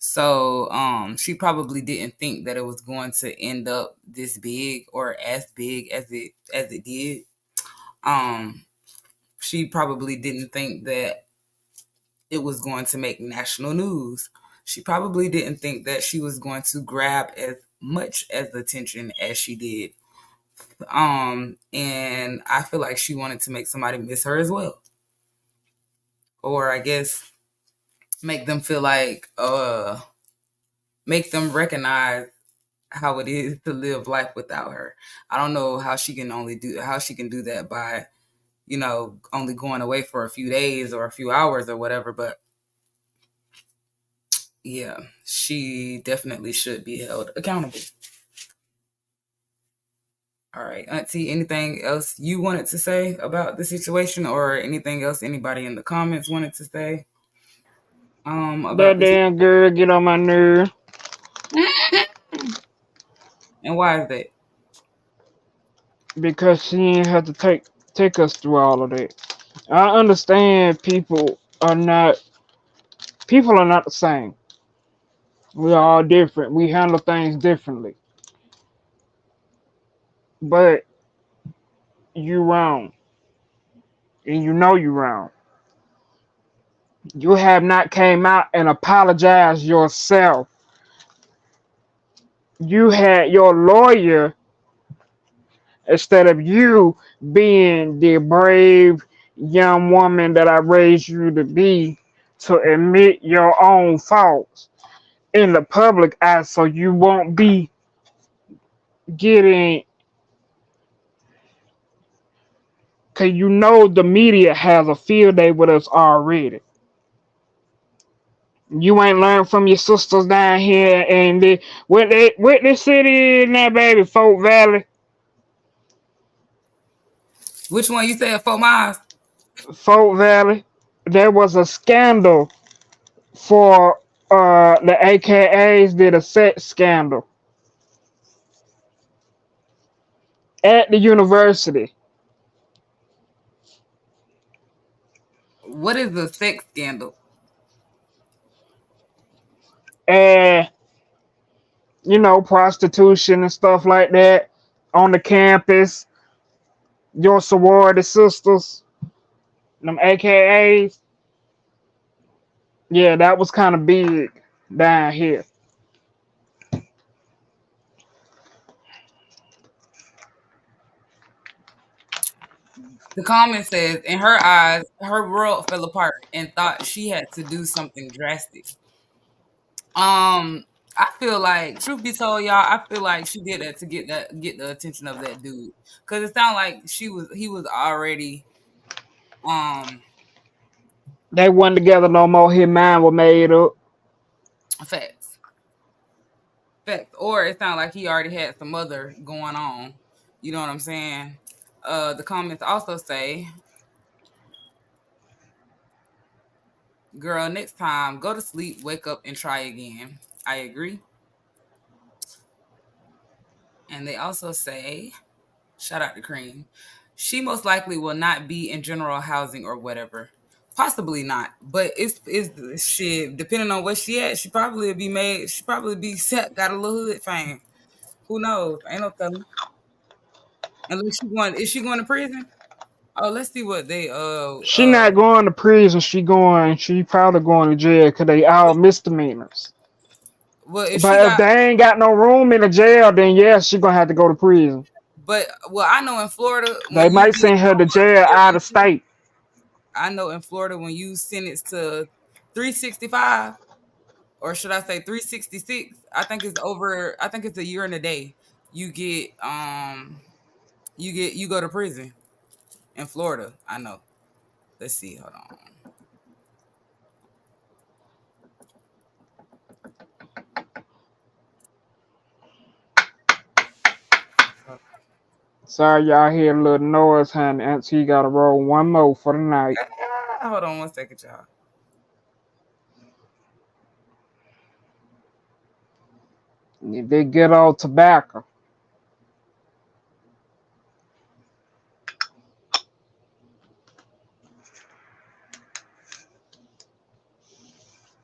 So she probably didn't think that it was going to end up this big or as big as it did. She probably didn't think that it was going to make national news. She probably didn't think that she was going to grab as much as attention as she did. And I feel like she wanted to make somebody miss her as well. Or I guess make them feel like, make them recognize how it is to live life without her. I don't know how she can do that by, only going away for a few days or a few hours or whatever. But yeah, she definitely should be held accountable. All right, Auntie, anything else you wanted to say about the situation or anything else anybody in the comments wanted to say? That damn girl get on my nerve. And why is that? Because she ain't have to take us through all of that. I understand people are not People are not the same. We are all different. We handle things differently. But you wrong, and you know you wrong. You have not came out and apologized yourself. You had your lawyer, instead of you being the brave young woman that I raised you to be, to admit your own faults in the public eye so you won't be getting, because you know the media has a field day with us already. You ain't learned from your sisters down here, and what this city is now, baby, Fort Valley. Which one you said? 4 miles? Fort Valley. There was a scandal for the AKAs did a sex scandal at the university. What is the sex scandal? And prostitution and stuff like that on the campus. Your sorority sisters, them AKAs. Yeah, that was kind of big down here. The comment says, in her eyes, her world fell apart and thought she had to do something drastic. I feel like, truth be told, y'all, I feel like she did that to get the attention of that dude, because it sounded like he was already They wasn't together no more. His mind was made up. facts, or it sounded like he already had some other going on. You know what I'm saying? The comments also say, "Girl, next time, go to sleep, wake up, and try again." I agree. And they also say, shout out to Cream, she most likely will not be in general housing or whatever. Possibly not, but it's shit. Depending on where she at, she probably be made. She probably be set. Got a little hood fame. Who knows? Ain't no telling. Unless is she going to prison? Oh, let's see what they She not going to prison. She probably going to jail because they all misdemeanors. Well, if she But if got, they ain't got no room in the jail, then yeah, she gonna have to go to prison. but well, I know in Florida They when you might get send her to jail out of state. I know in Florida when you sentence to 365, or should I say 366? I think it's over. I think it's a year and a day. You get you go to prison in Florida. I know. Let's see. Hold on. Sorry, y'all hear a little noise, honey. Auntie got to roll one more for the night. Hold on 1 second, y'all. They get all tobacco.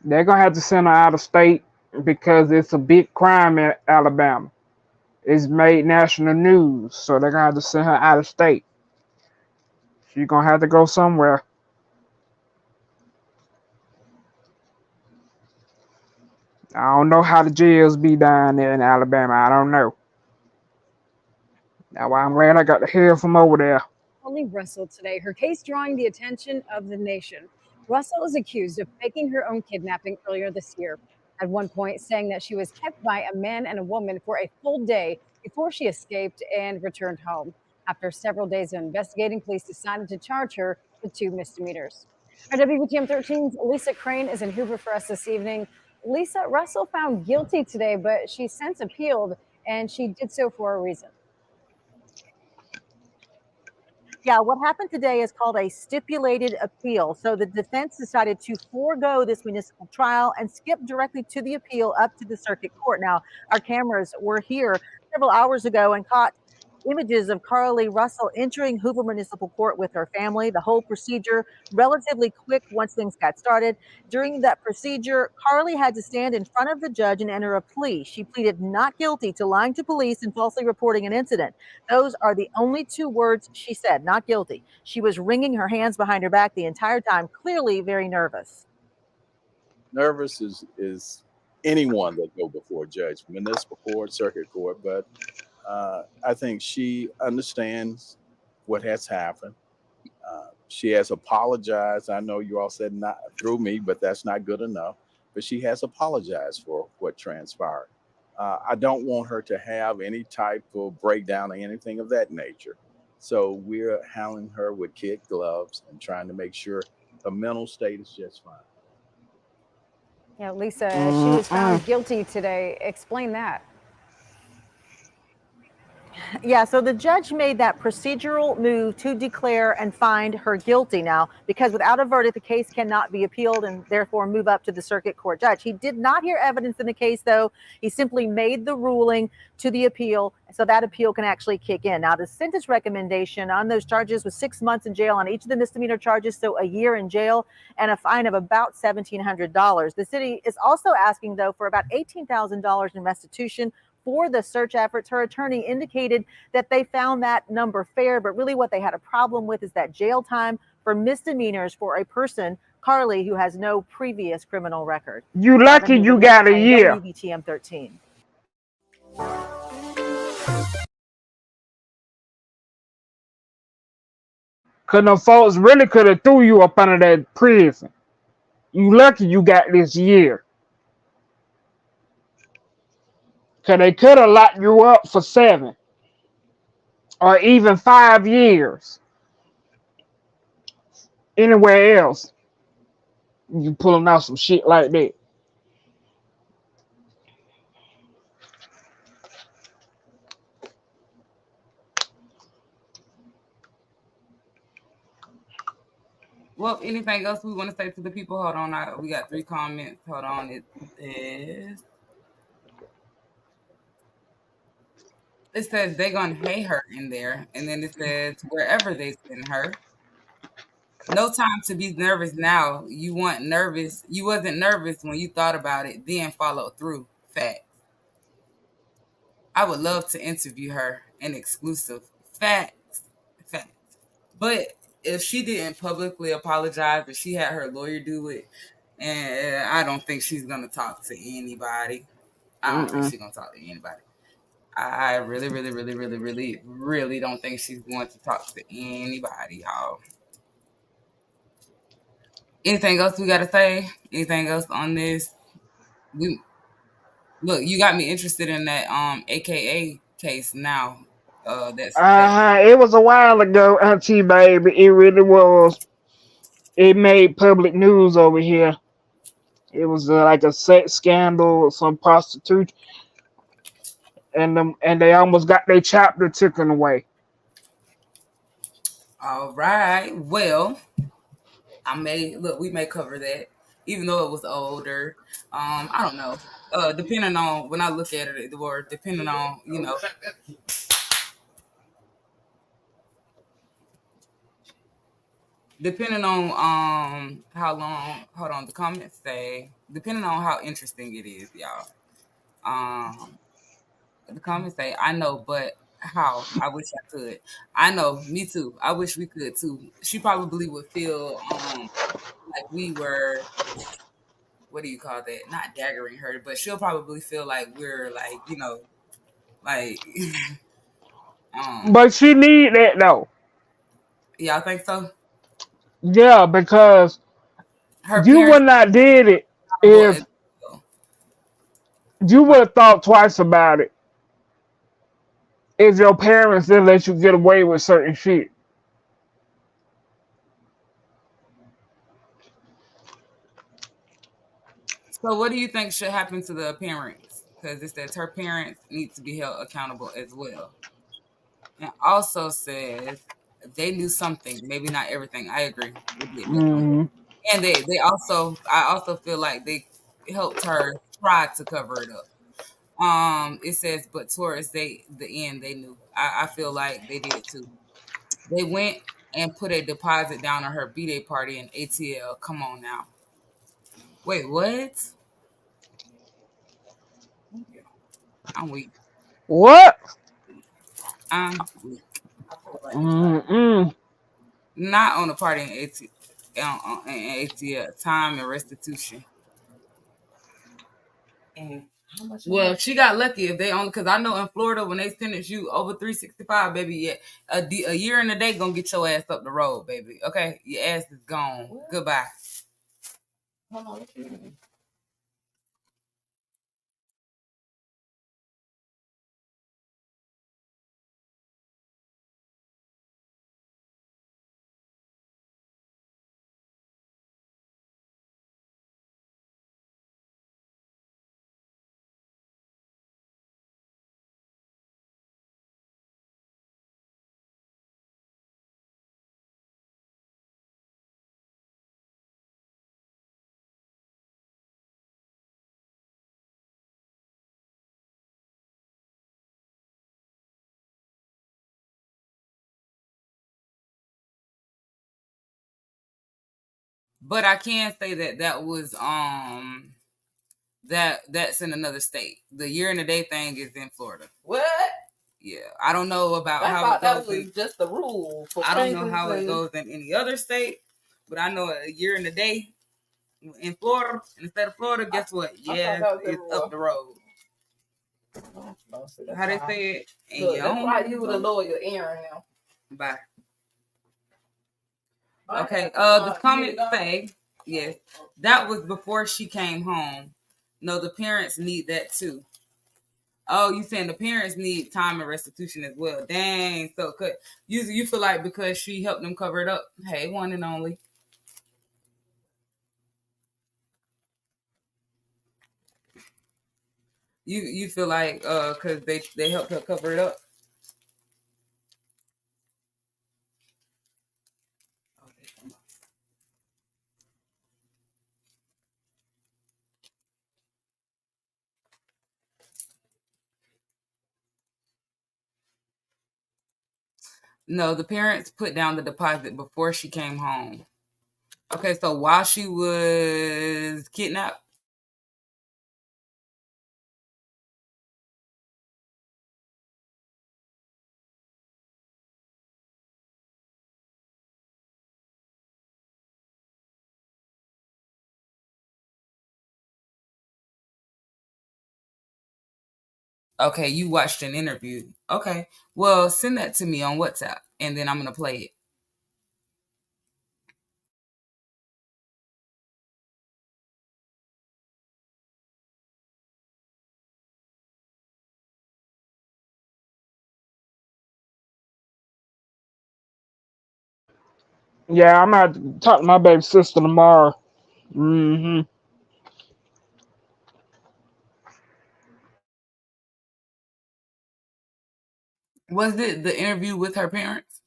They're gonna have to send her out of state because it's a big crime in Alabama. It's made national news, so they're gonna have to send her out of state. She's gonna have to go somewhere. I don't know how the jails be down there in Alabama. I don't know. That's why I'm glad I got to hear from over there. Carly Russell today, her case drawing the attention of the nation. Russell is accused of faking her own kidnapping earlier this year, at one point saying that she was kept by a man and a woman for a full day before she escaped and returned home. After several days of investigating, police decided to charge her with 2 misdemeanors. Our WBTM 13's Lisa Crane is in Hoover for us this evening. Lisa, Russell found guilty today, but she since appealed, and she did so for a reason. Yeah, what happened today is called a stipulated appeal. So the defense decided to forego this municipal trial and skip directly to the appeal up to the circuit court. Now, our cameras were here several hours ago and caught images of Carly Russell entering Hoover Municipal Court with her family. The whole procedure relatively quick once things got started. During that procedure, Carly had to stand in front of the judge and enter a plea. She pleaded not guilty to lying to police and falsely reporting an incident. Those are the only two words she said, not guilty. She was wringing her hands behind her back the entire time, clearly very nervous. Nervous is anyone that go before a judge, municipal court, circuit court, but I think she understands what has happened. She has apologized. I know you all said not through me, but that's not good enough. But she has apologized for what transpired. I don't want her to have any type of breakdown or anything of that nature. So we're handling her with kid gloves and trying to make sure her mental state is just fine. Yeah, Lisa, she was found guilty today. Explain that. Yeah, so the judge made that procedural move to declare and find her guilty now, because without a verdict, the case cannot be appealed and therefore move up to the circuit court judge. He did not hear evidence in the case, though. He simply made the ruling to the appeal, so that appeal can actually kick in. Now, the sentence recommendation on those charges was 6 months in jail on each of the misdemeanor charges, so a year in jail and a fine of about $1,700. The city is also asking, though, for about $18,000 in restitution for the search efforts. Her attorney indicated that they found that number fair, but really what they had a problem with is that jail time for misdemeanors for a person, Carly, who has no previous criminal record. You lucky you got a year. WBTM 13. Cause them folks really could have threw you up under that prison. You lucky you got this year. Cause they could have locked you up for 7 or even 5 years. Anywhere else, you pulling out some shit like that. Well, anything else we want to say to the people? Hold on, we got 3 comments. Hold on, it says they're gonna hate her in there, and then it says wherever they send her. No time to be nervous now. You wasn't nervous when you thought about it, then follow through. Facts. I would love to interview her in exclusive. Facts. But if she didn't publicly apologize, if she had her lawyer do it, and I don't think she's gonna talk to anybody. I don't think she's gonna talk to anybody. I really don't think she's going to talk to anybody, y'all. Anything else we gotta say? Anything else on this? Look, you got me interested in that AKA case now. It was a while ago, Auntie baby. It really was. It made public news over here. It was like a sex scandal, some prostitute, and they almost got their chapter taken away. All right. Well, we may cover that, even though it was older. I don't know. Depending on when I look at it, or depending on depending on how long. Hold on. The comments say depending on how interesting it is, y'all. The comments say I know, but how? I wish I could. I know, me too. I wish we could too. She probably would feel like we were, what do you call that? Not daggering her, but she'll probably feel like we're like, like But she need that though. Y'all think so? Yeah, because you would not did it if you would have thought twice about it if your parents didn't let you get away with certain shit. So what do you think should happen to the parents? Because it says her parents need to be held accountable as well. And also says they knew something, maybe not everything. I agree. And I also feel like they helped her try to cover it up. It says, but towards the end, they knew. I feel like they did too. They went and put a deposit down on her B-Day party in ATL. Come on now. Wait, what? I'm weak. What? I'm weak. Mm-mm. Not on the party in ATL. Time and restitution. And how much? Well, she got lucky if they only, because I know in Florida when they sentence you over 365, baby, yeah, a year and a day gonna get your ass up the road, baby. Okay, your ass is gone. What? Goodbye. Hold on, what you mean? But I can say that was that's in another state. The year and a day thing is in Florida. What? Yeah, I don't know about I how thought it that goes. was just the rule. For I don't know Franklin how it and- goes in any other state, but I know a year and a day in Florida, instead of Florida, guess what? Yeah, that was it's up the road. How they say it? And Look, you that's own why it. you the lawyer, Aaron. Now. Bye. Okay. The comments say, yes, that was before she came home. No, the parents need that too. Oh, you saying the parents need time and restitution as well? Dang. So you feel like because she helped them cover it up? Hey, one and only. You feel like because they helped her cover it up? No, the parents put down the deposit before she came home. Okay, so while she was kidnapped. Okay, you watched an interview. Okay, well, send that to me on WhatsApp, and then I'm gonna play it. Yeah, I'm gonna have to talk to my baby sister tomorrow. Mm-hmm. Was it the interview with her parents?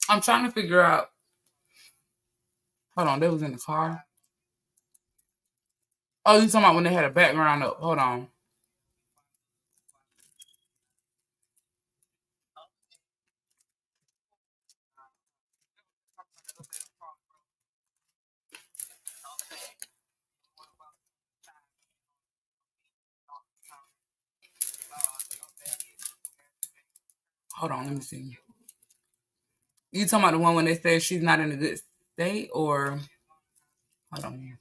I'm trying to figure out. Hold on, they was in the car. Oh, you talking about when they had a background up? Hold on. Hold on, let me see. You talking about the one when they said she's not in a good state, or hold on.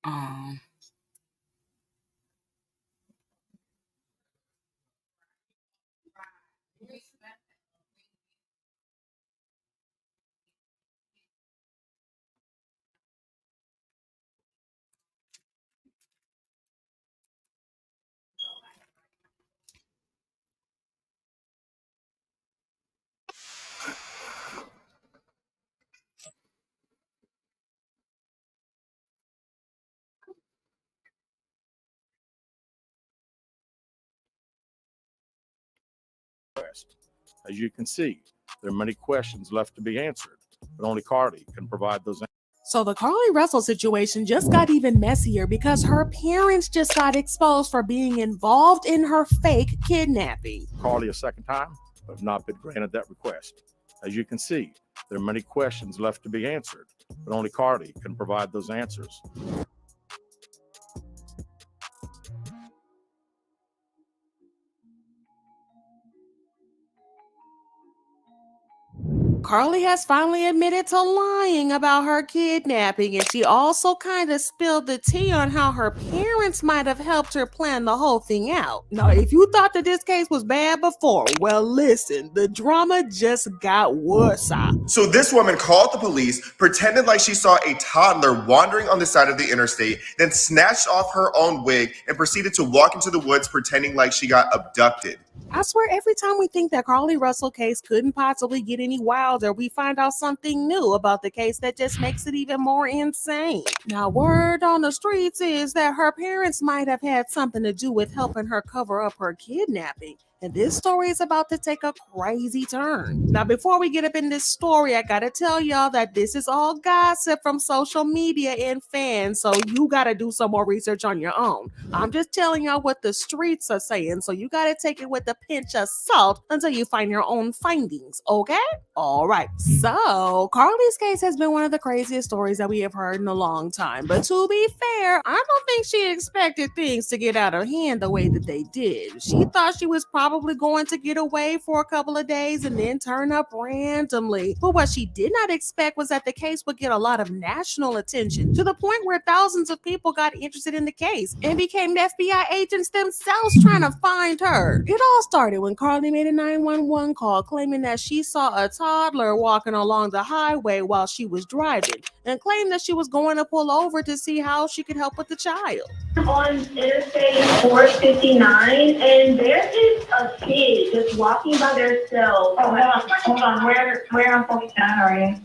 Um, As you can see, there are many questions left to be answered, but only Carly can provide those answers. So the Carly Russell situation just got even messier because her parents just got exposed for being involved in her fake kidnapping. Carly a second time, but have not been granted that request. As you can see, there are many questions left to be answered, but only Carly can provide those answers. Carly has finally admitted to lying about her kidnapping, and she also kind of spilled the tea on how her parents might have helped her plan the whole thing out. Now, if you thought that this case was bad before, well, listen, the drama just got worse. So this woman called the police, pretended like she saw a toddler wandering on the side of the interstate, then snatched off her own wig and proceeded to walk into the woods pretending like she got abducted. I swear every time we think that Carly Russell case couldn't possibly get any wilder, we find out something new about the case that just makes it even more insane. Now, word on the streets is that her parents might have had something to do with helping her cover up her kidnapping. And this story is about to take a crazy turn. Now, before we get up in this story, I gotta tell y'all that this is all gossip from social media and fans, so you gotta do some more research on your own. I'm just telling y'all what the streets are saying, so you gotta take it with a pinch of salt until you find your own findings, okay? All right, so Carly's case has been one of the craziest stories that we have heard in a long time, but to be fair, I don't think she expected things to get out of hand the way that they did. She thought she was probably going to get away for a couple of days and then turn up randomly. But what she did not expect was that the case would get a lot of national attention, to the point where thousands of people got interested in the case and became FBI agents themselves trying to find her. It all started when Carly made a 911 call claiming that she saw a toddler walking along the highway while she was driving, and claimed that she was going to pull over to see how she could help with the child. On Interstate 459, and there is a kid just walking by themselves. Oh, hold on. Where on 49 are you?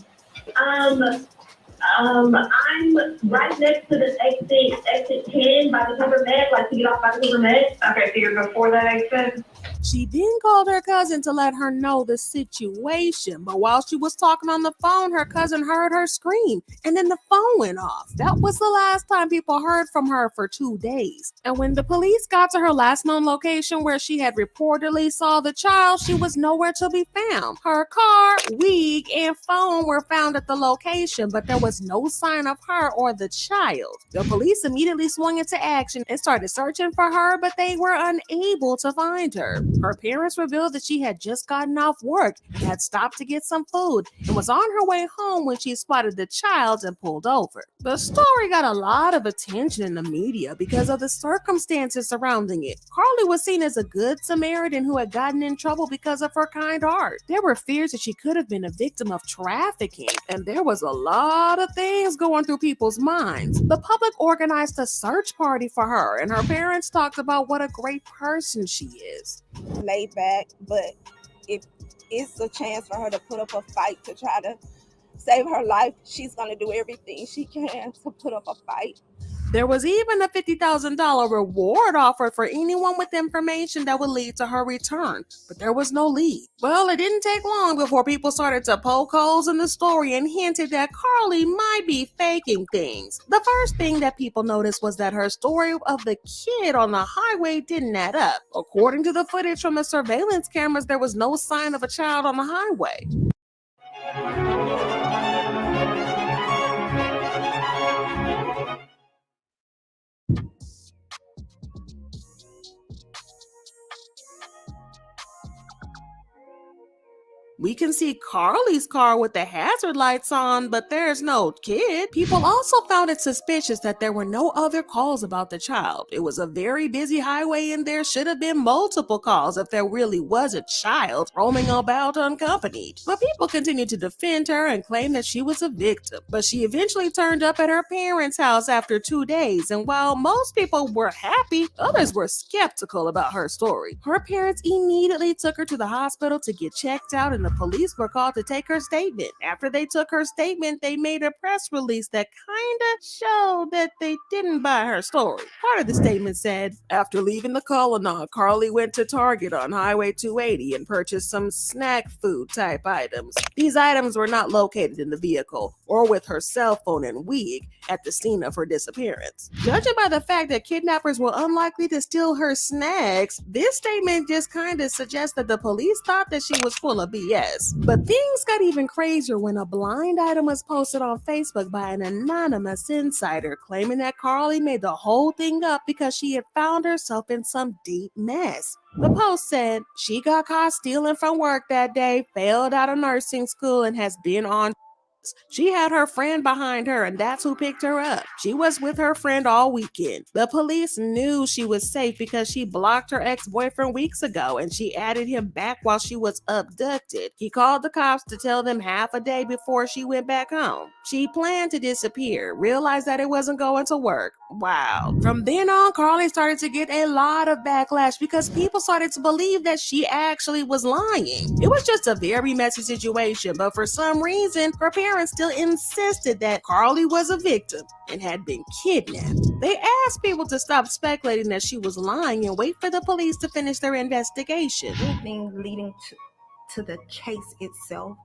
I'm right next to the exit 10 by the Peppermint, like to get off by the Peppermint. Okay, so you're before that exit? She then called her cousin to let her know the situation, but while she was talking on the phone, her cousin heard her scream, and then the phone went off. That was the last time people heard from her for 2 days. And when the police got to her last known location where she had reportedly saw the child, she was nowhere to be found. Her car, wig, and phone were found at the location, but there was no sign of her or the child. The police immediately swung into action and started searching for her, but they were unable to find her. Her parents revealed that she had just gotten off work and had stopped to get some food and was on her way home when she spotted the child and pulled over. The story got a lot of attention in the media because of the circumstances surrounding it. Carly was seen as a good Samaritan who had gotten in trouble because of her kind heart. There were fears that she could have been a victim of trafficking, and there was a lot of things going through people's minds. The public organized a search party for her, and her parents talked about what a great person she is. Laid back, but if it's a chance for her to put up a fight to try to save her life, she's going to do everything she can to put up a fight. There was even a $50,000 reward offered for anyone with information that would lead to her return, but there was no lead. Well, it didn't take long before people started to poke holes in the story and hinted that Carly might be faking things. The first thing that people noticed was that her story of the kid on the highway didn't add up. According to the footage from the surveillance cameras, there was no sign of a child on the highway. We can see Carly's car with the hazard lights on, but there's no kid. People also found it suspicious that there were no other calls about the child. It was a very busy highway and there should have been multiple calls if there really was a child roaming about unaccompanied. But people continued to defend her and claim that she was a victim. But she eventually turned up at her parents' house after 2 days, and while most people were happy, others were skeptical about her story. Her parents immediately took her to the hospital to get checked out, and the police were called to take her statement. After they took her statement, they made a press release that kinda showed that they didn't buy her story. Part of the statement said, after leaving the Cullinan, Carly went to Target on Highway 280 and purchased some snack food type items. These items were not located in the vehicle or with her cell phone and wig at the scene of her disappearance. Judging by the fact that kidnappers were unlikely to steal her snacks, this statement just kind of suggests that the police thought that she was full of BS. But things got even crazier when a blind item was posted on Facebook by an anonymous insider claiming that Carly made the whole thing up because she had found herself in some deep mess. The post said she got caught stealing from work that day, failed out of nursing school, and has been on. She had her friend behind her, and that's who picked her up. She was with her friend all weekend. The police knew she was safe because she blocked her ex-boyfriend weeks ago, and she added him back while she was abducted. He called the cops to tell them half a day before she went back home. She planned to disappear, realized that it wasn't going to work. Wow. From then on, Carly started to get a lot of backlash because people started to believe that she actually was lying. It was just a very messy situation, but for some reason, her parents still insisted that Carly was a victim and had been kidnapped. They asked people to stop speculating that she was lying and wait for the police to finish their investigation. Anything leading to the case itself,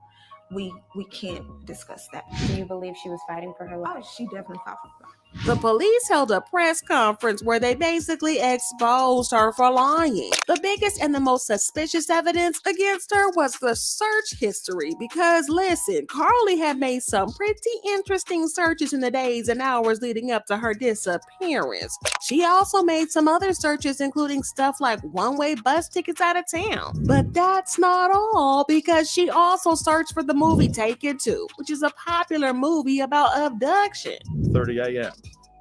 we can't discuss that. Do you believe she was fighting for her life? Oh, she definitely fought for her life. The police held a press conference where they basically exposed her for lying. The biggest and the most suspicious evidence against her was the search history because, listen, Carly had made some pretty interesting searches in the days and hours leading up to her disappearance. She also made some other searches, including stuff like one-way bus tickets out of town. But that's not all, because she also searched for the movie Taken 2, which is a popular movie about abduction. 30 a.m.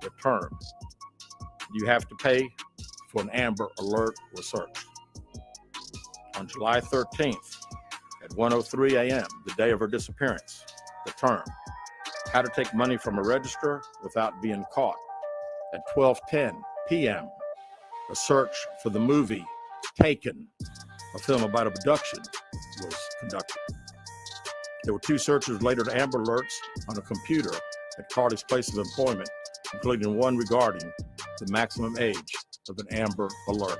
return. You have to pay for an Amber Alert or search. On July 13th at 1:03 a.m., the day of her disappearance, return. How to take money from a register without being caught. At 12:10 p.m., a search for the movie Taken, a film about abduction, was conducted. There were 2 searches related to Amber Alerts on a computer at Carly's place of employment, including one regarding the maximum age of an Amber Alert.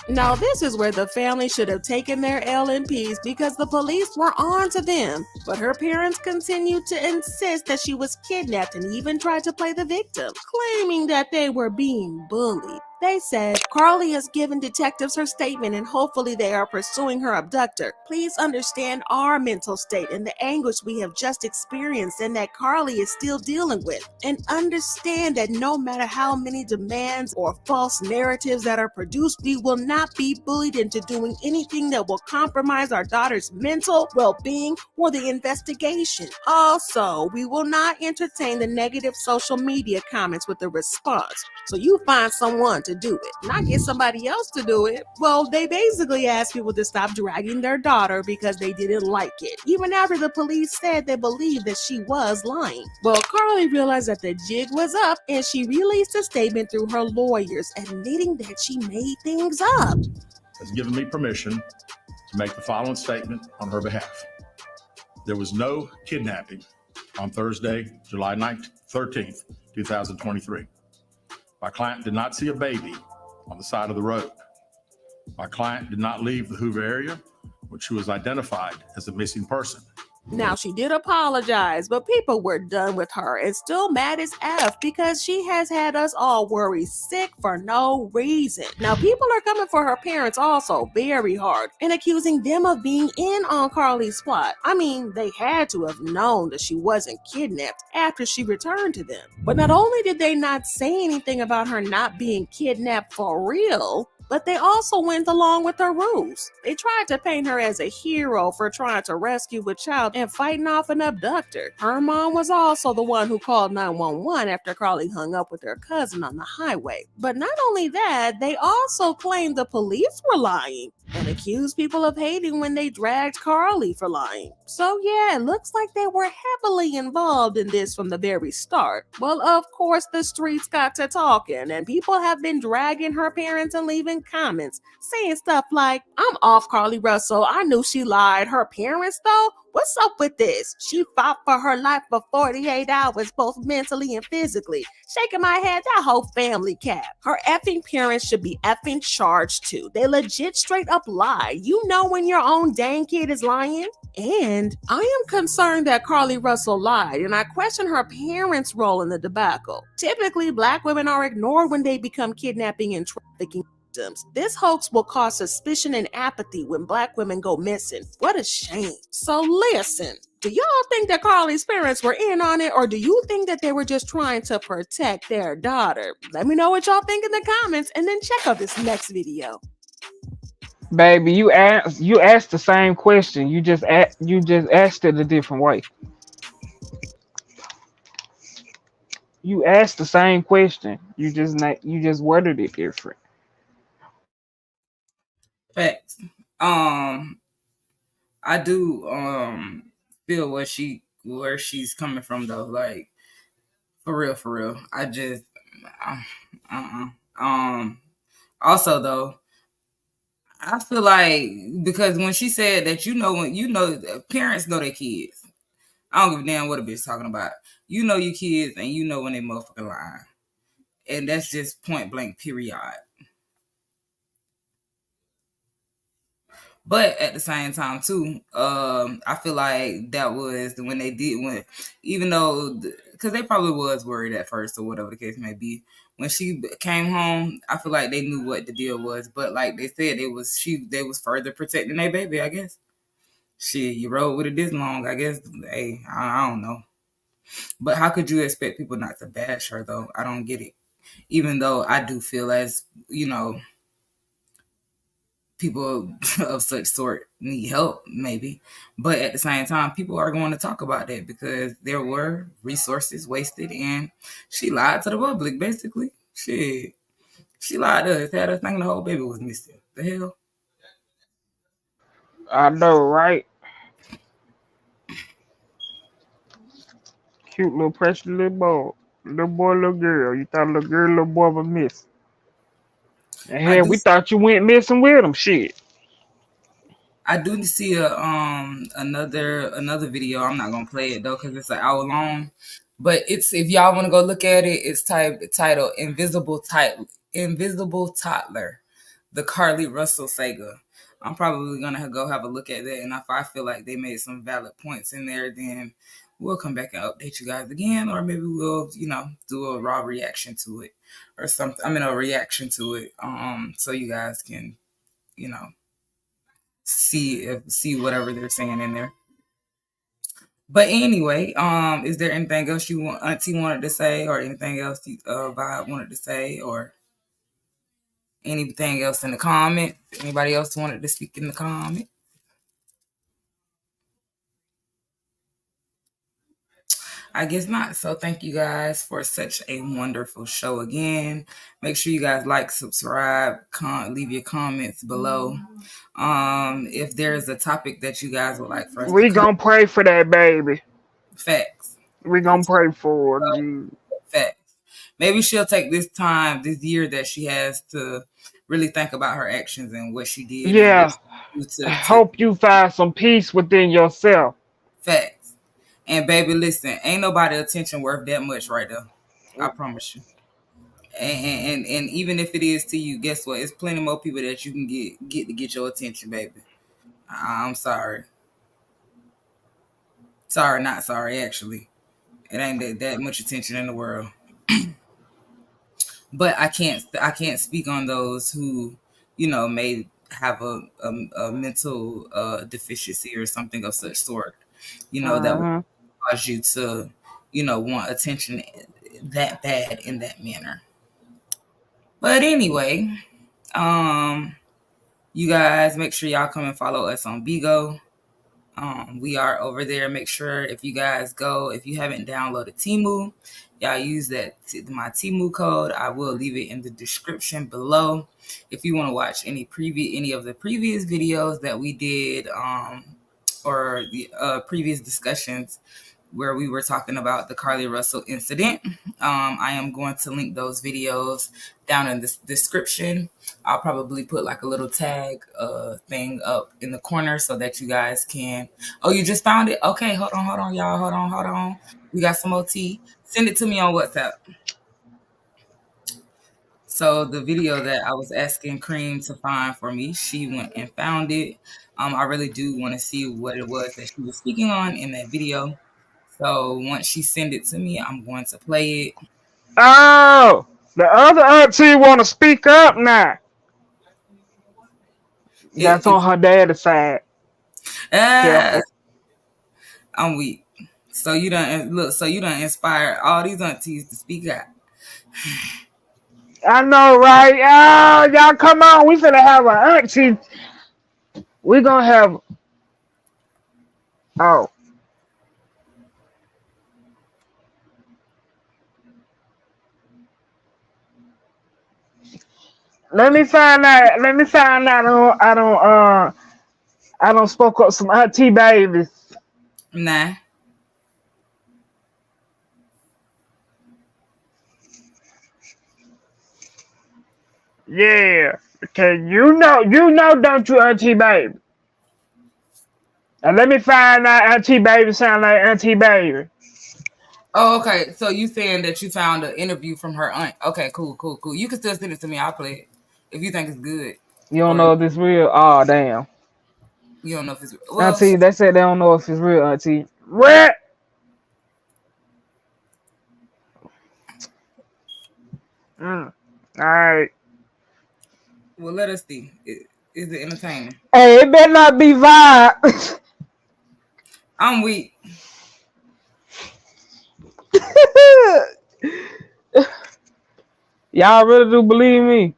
Now, this is where the family should have taken their L in peace because the police were on to them, but her parents continued to insist that she was kidnapped and even tried to play the victim, claiming that they were being bullied. They said, Carly has given detectives her statement and hopefully they are pursuing her abductor. Please understand our mental state and the anguish we have just experienced and that Carly is still dealing with. And understand that no matter how many demands or false narratives that are produced, we will not be bullied into doing anything that will compromise our daughter's mental well-being or the investigation. Also, we will not entertain the negative social media comments with a response. So you find someone to do it, not get somebody else to do it. Well, they basically asked people to stop dragging their daughter because they didn't like it, even after the police said they believed that she was lying. Well, Carly realized that the jig was up and she released a statement through her lawyers admitting that she made things up. Has given me permission to make the following statement on her behalf. There was no kidnapping on Thursday, July 13th, 2023. My client did not see a baby on the side of the road. My client did not leave the Hoover area, which she was identified as a missing person. Now, she did apologize, but people were done with her and still mad as F because she has had us all worried sick for no reason. Now, people are coming for her parents also very hard and accusing them of being in on Carly's plot. I mean, they had to have known that she wasn't kidnapped after she returned to them. But not only did they not say anything about her not being kidnapped for real, but they also went along with her rules. They tried to paint her as a hero for trying to rescue a child and fighting off an abductor. Her mom was also the one who called 911 after Carly hung up with her cousin on the highway. But not only that, they also claimed the police were lying and accused people of hating when they dragged Carly for lying. So yeah, it looks like they were heavily involved in this from the very start. Well, of course, the streets got to talking, and people have been dragging her parents and leaving comments saying stuff like, "I'm off Carly Russell. I knew she lied. Her parents, though? What's up with this? She fought for her life for 48 hours, both mentally and physically." Shaking my head, that whole family cap. Her effing parents should be effing charged too. They legit straight up lie. You know when your own dang kid is lying? And I am concerned that Carly Russell lied, and I question her parents' role in the debacle. Typically, Black women are ignored when they become kidnapping and trafficking victims. This hoax will cause suspicion and apathy when Black women go missing. What a shame. So listen, do y'all think that Carly's parents were in on it, or do you think that they were just trying to protect their daughter? Let me know what y'all think in the comments, and then check out this next video. Baby, you asked the same question. You just asked it a different way. You asked the same question. You just worded it different. Facts. I do feel where she's coming from though. Like for real. I just also though, I feel like because when she said that parents know their kids. I don't give a damn what a bitch talking about. You know your kids and you know when they motherfucking lying. And that's just point blank period. But at the same time too, I feel like that was when they did even though because they probably was worried at first or whatever the case may be. When she came home, I feel like they knew what the deal was. But like they said, they was further protecting their baby, I guess. Shit, you rode with it this long, I guess. Hey, I don't know. But how could you expect people not to bash her though? I don't get it. Even though I do feel as, people of such sort need help, maybe. But at the same time, people are going to talk about that because there were resources wasted and she lied to the public, basically. Shit. She lied to us, had us thinking the whole baby was missing. The hell? I know, right? Cute little precious little boy. Little boy, little girl. You thought little girl, little boy was missing. And hell, we thought you went missing with them. Shit. I do see another video. I'm not gonna play it though because it's an hour long. But it's if y'all want to go look at it, it's titled Invisible Toddler, the Carly Russell saga. I'm probably gonna go have a look at that, and if I feel like they made some valid points in there, then we'll come back and update you guys again, or maybe we'll do a raw reaction to it or something. A reaction to it, so you guys can see whatever they're saying in there. But anyway, is there anything else Auntie wanted to say, or anything else Vibe wanted to say, or anything else in the comment? Anybody else wanted to speak in the comment? I guess not. So thank you guys for such a wonderful show again. Make sure you guys like, subscribe, leave your comments below. If there's a topic that you guys would like for us we gonna pray for that baby. Facts. We gonna pray for her. Facts. Maybe she'll take this year that she has to really think about her actions and what she did. Yeah. Hope you find some peace within yourself. Facts. And baby, listen, ain't nobody attention worth that much right there. I promise you. And even if it is to you, guess what? It's plenty more people that you can get to get your attention, baby. I'm sorry. Sorry, not sorry, actually. It ain't that much attention in the world. But I can't speak on those who, may have a mental deficiency or something of such sort, that would cause you to, want attention that bad in that manner. But anyway, You guys make sure y'all come and follow us on Bigo. We are over there. Make sure if you guys go, if you haven't downloaded Temu, y'all use that my Temu code. I will leave it in the description below. If you want to watch any of the previous videos that we did, or the previous discussions where we were talking about the Carlee Russell incident, I am going to link those videos down in the description. I'll probably put like a little tag thing up in the corner so that you guys can. Oh, you just found it? Okay, hold on, y'all. Hold on. We got some OT. Send it to me on WhatsApp. So the video that I was asking Cream to find for me, she went and found it. I really do want to see what it was that she was speaking on in that video. So once she send it to me, I'm going to play it. Oh, the other auntie want to speak up now. That's on her dad's side. I'm weak. So you done inspired all these aunties to speak out. I know, right? Oh, y'all come on. We finna have an auntie. We gonna have. Oh. Let me find out. I don't spoke up some auntie babies. Nah. Yeah. Okay, you know, don't you, auntie baby? And let me find out auntie baby sound like auntie baby. Oh, okay. So you saying that you found an interview from her aunt? Okay, cool. You can still send it to me. I'll play it if you think it's good. You don't know if it's real? Oh, damn. You don't know if it's real. Well, Auntie, they said they don't know if it's real, auntie. What? All right. Well, let us see. Is it entertaining? Hey, it better not be vibe. I'm weak. Y'all really do believe me?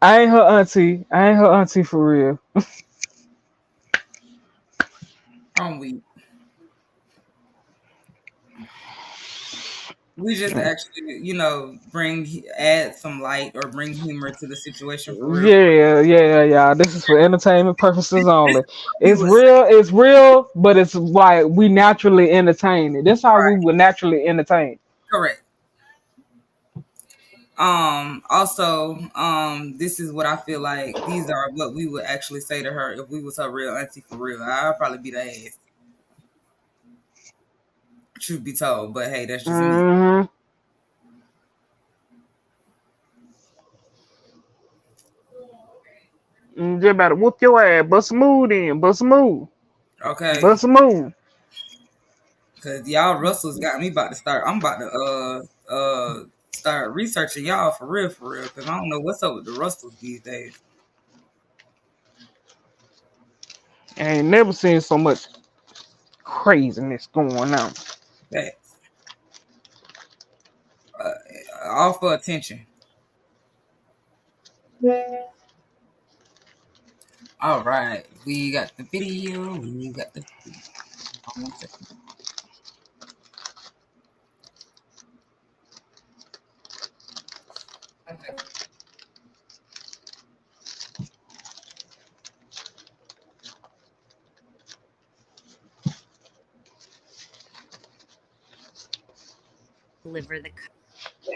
I ain't her auntie for real. I'm weak. We just actually, add some light or bring humor to the situation for real. Yeah. This is for entertainment purposes only. It's real, but it's like we naturally entertain it. That's how we would naturally entertain. Correct. Also, this is what I feel like. These are what we would actually say to her if we was her real auntie for real. I'd probably be the ass. Truth be told, but hey, that's just me. You just better whoop your ass. Bust a move then. Bust a move. Okay. Bust a move. Cause y'all Russells got me about to start. I'm about to start researching y'all for real. Cause I don't know what's up with the Russells these days. I ain't never seen so much craziness going on. Facts. All for attention. All right, we got the video. We got the. One second. Okay. Thank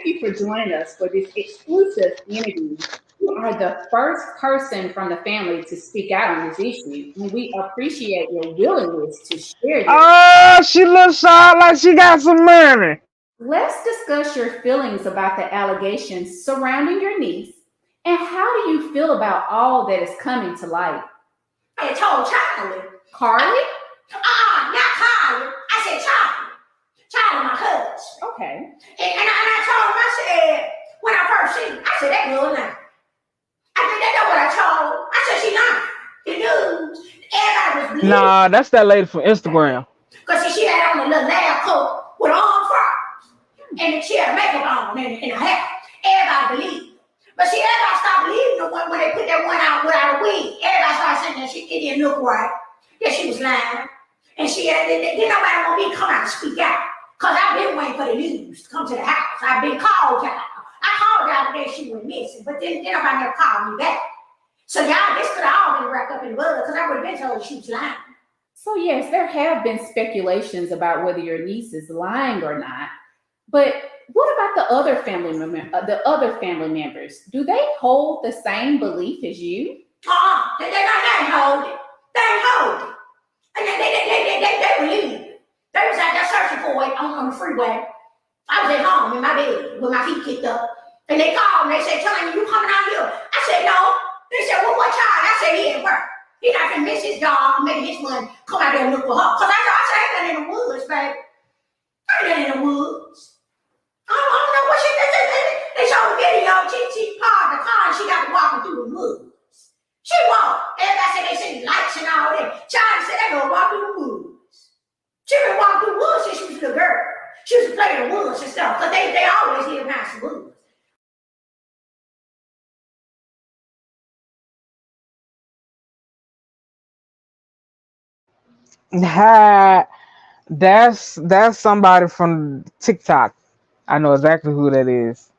you for joining us for this exclusive interview. You are the first person from the family to speak out on this issue, and we appreciate your willingness to share your. Oh, she looks like she got some money. Let's discuss your feelings about the allegations surrounding your niece, and how do you feel about all that is coming to light? I told Charlie. Carlee? Not Carlee. I said Charlie. Charlie, my husband. Okay. And I told him, I said, when I first seen him, I said, that girl lying. I think that's what I told him. I said, she lying. The news, everybody was Nah, that's that lady from Instagram. Because she had on a little lab coat with arm frogs. and she had makeup on in her hair. Everybody believed. But see, everybody stopped believing the one when they put that one out without a wig. Everybody started saying that it didn't look right, that she was lying. And she had, then nobody want me to come out and speak out. Because I've been waiting for the news to come to the house. I've been called y'all. I called y'all the day she went missing, but then nobody never called me back. So y'all, this could have all been wrapped up in blood because I would have been told she was lying. So yes, there have been speculations about whether your niece is lying or not. But what about the other family members? Do they hold the same belief as you? They ain't hold it. They ain't hold it. And they believe it. They was out there searching for it on the freeway. I was at home in my bed with my feet kicked up. And they called and they said, Tanya, you coming out here? I said, no. They said, well, what child? I said, he at work. He not gonna miss his job, maybe his money, come out there and look for her. Because I said, I ain't done in the woods, baby. I ain't done in the woods. I don't know what she did. They showed the video. She parked the car and she got to walking through the woods. She walked. Everybody said they seen lights and all that. Charlie said they gonna walk through the woods. She been walking through the woods since she was a little girl. She was playing in the woods and stuff. Because they always live past the woods. That's somebody from TikTok. I know exactly who that is.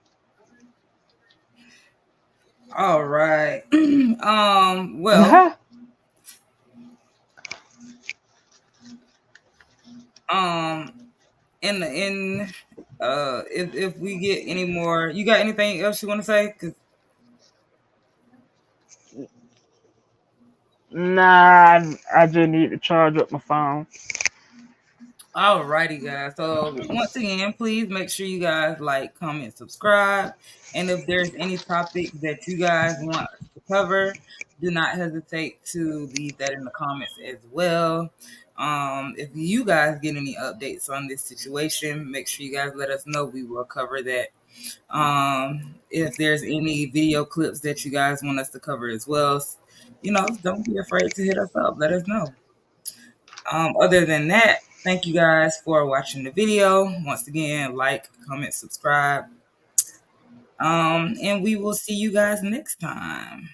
All right. Well, if we get any more, you got anything else you want to say? Nah, I just need to charge up my phone. Alrighty, guys. So once again, please make sure you guys like, comment, subscribe. And if there's any topics that you guys want us to cover, do not hesitate to leave that in the comments as well. If you guys get any updates on this situation, make sure you guys let us know. We will cover that. If there's any video clips that you guys want us to cover as well, don't be afraid to hit us up. Let us know. Other than that, thank you guys for watching the video. Once again, like, comment, subscribe. And we will see you guys next time.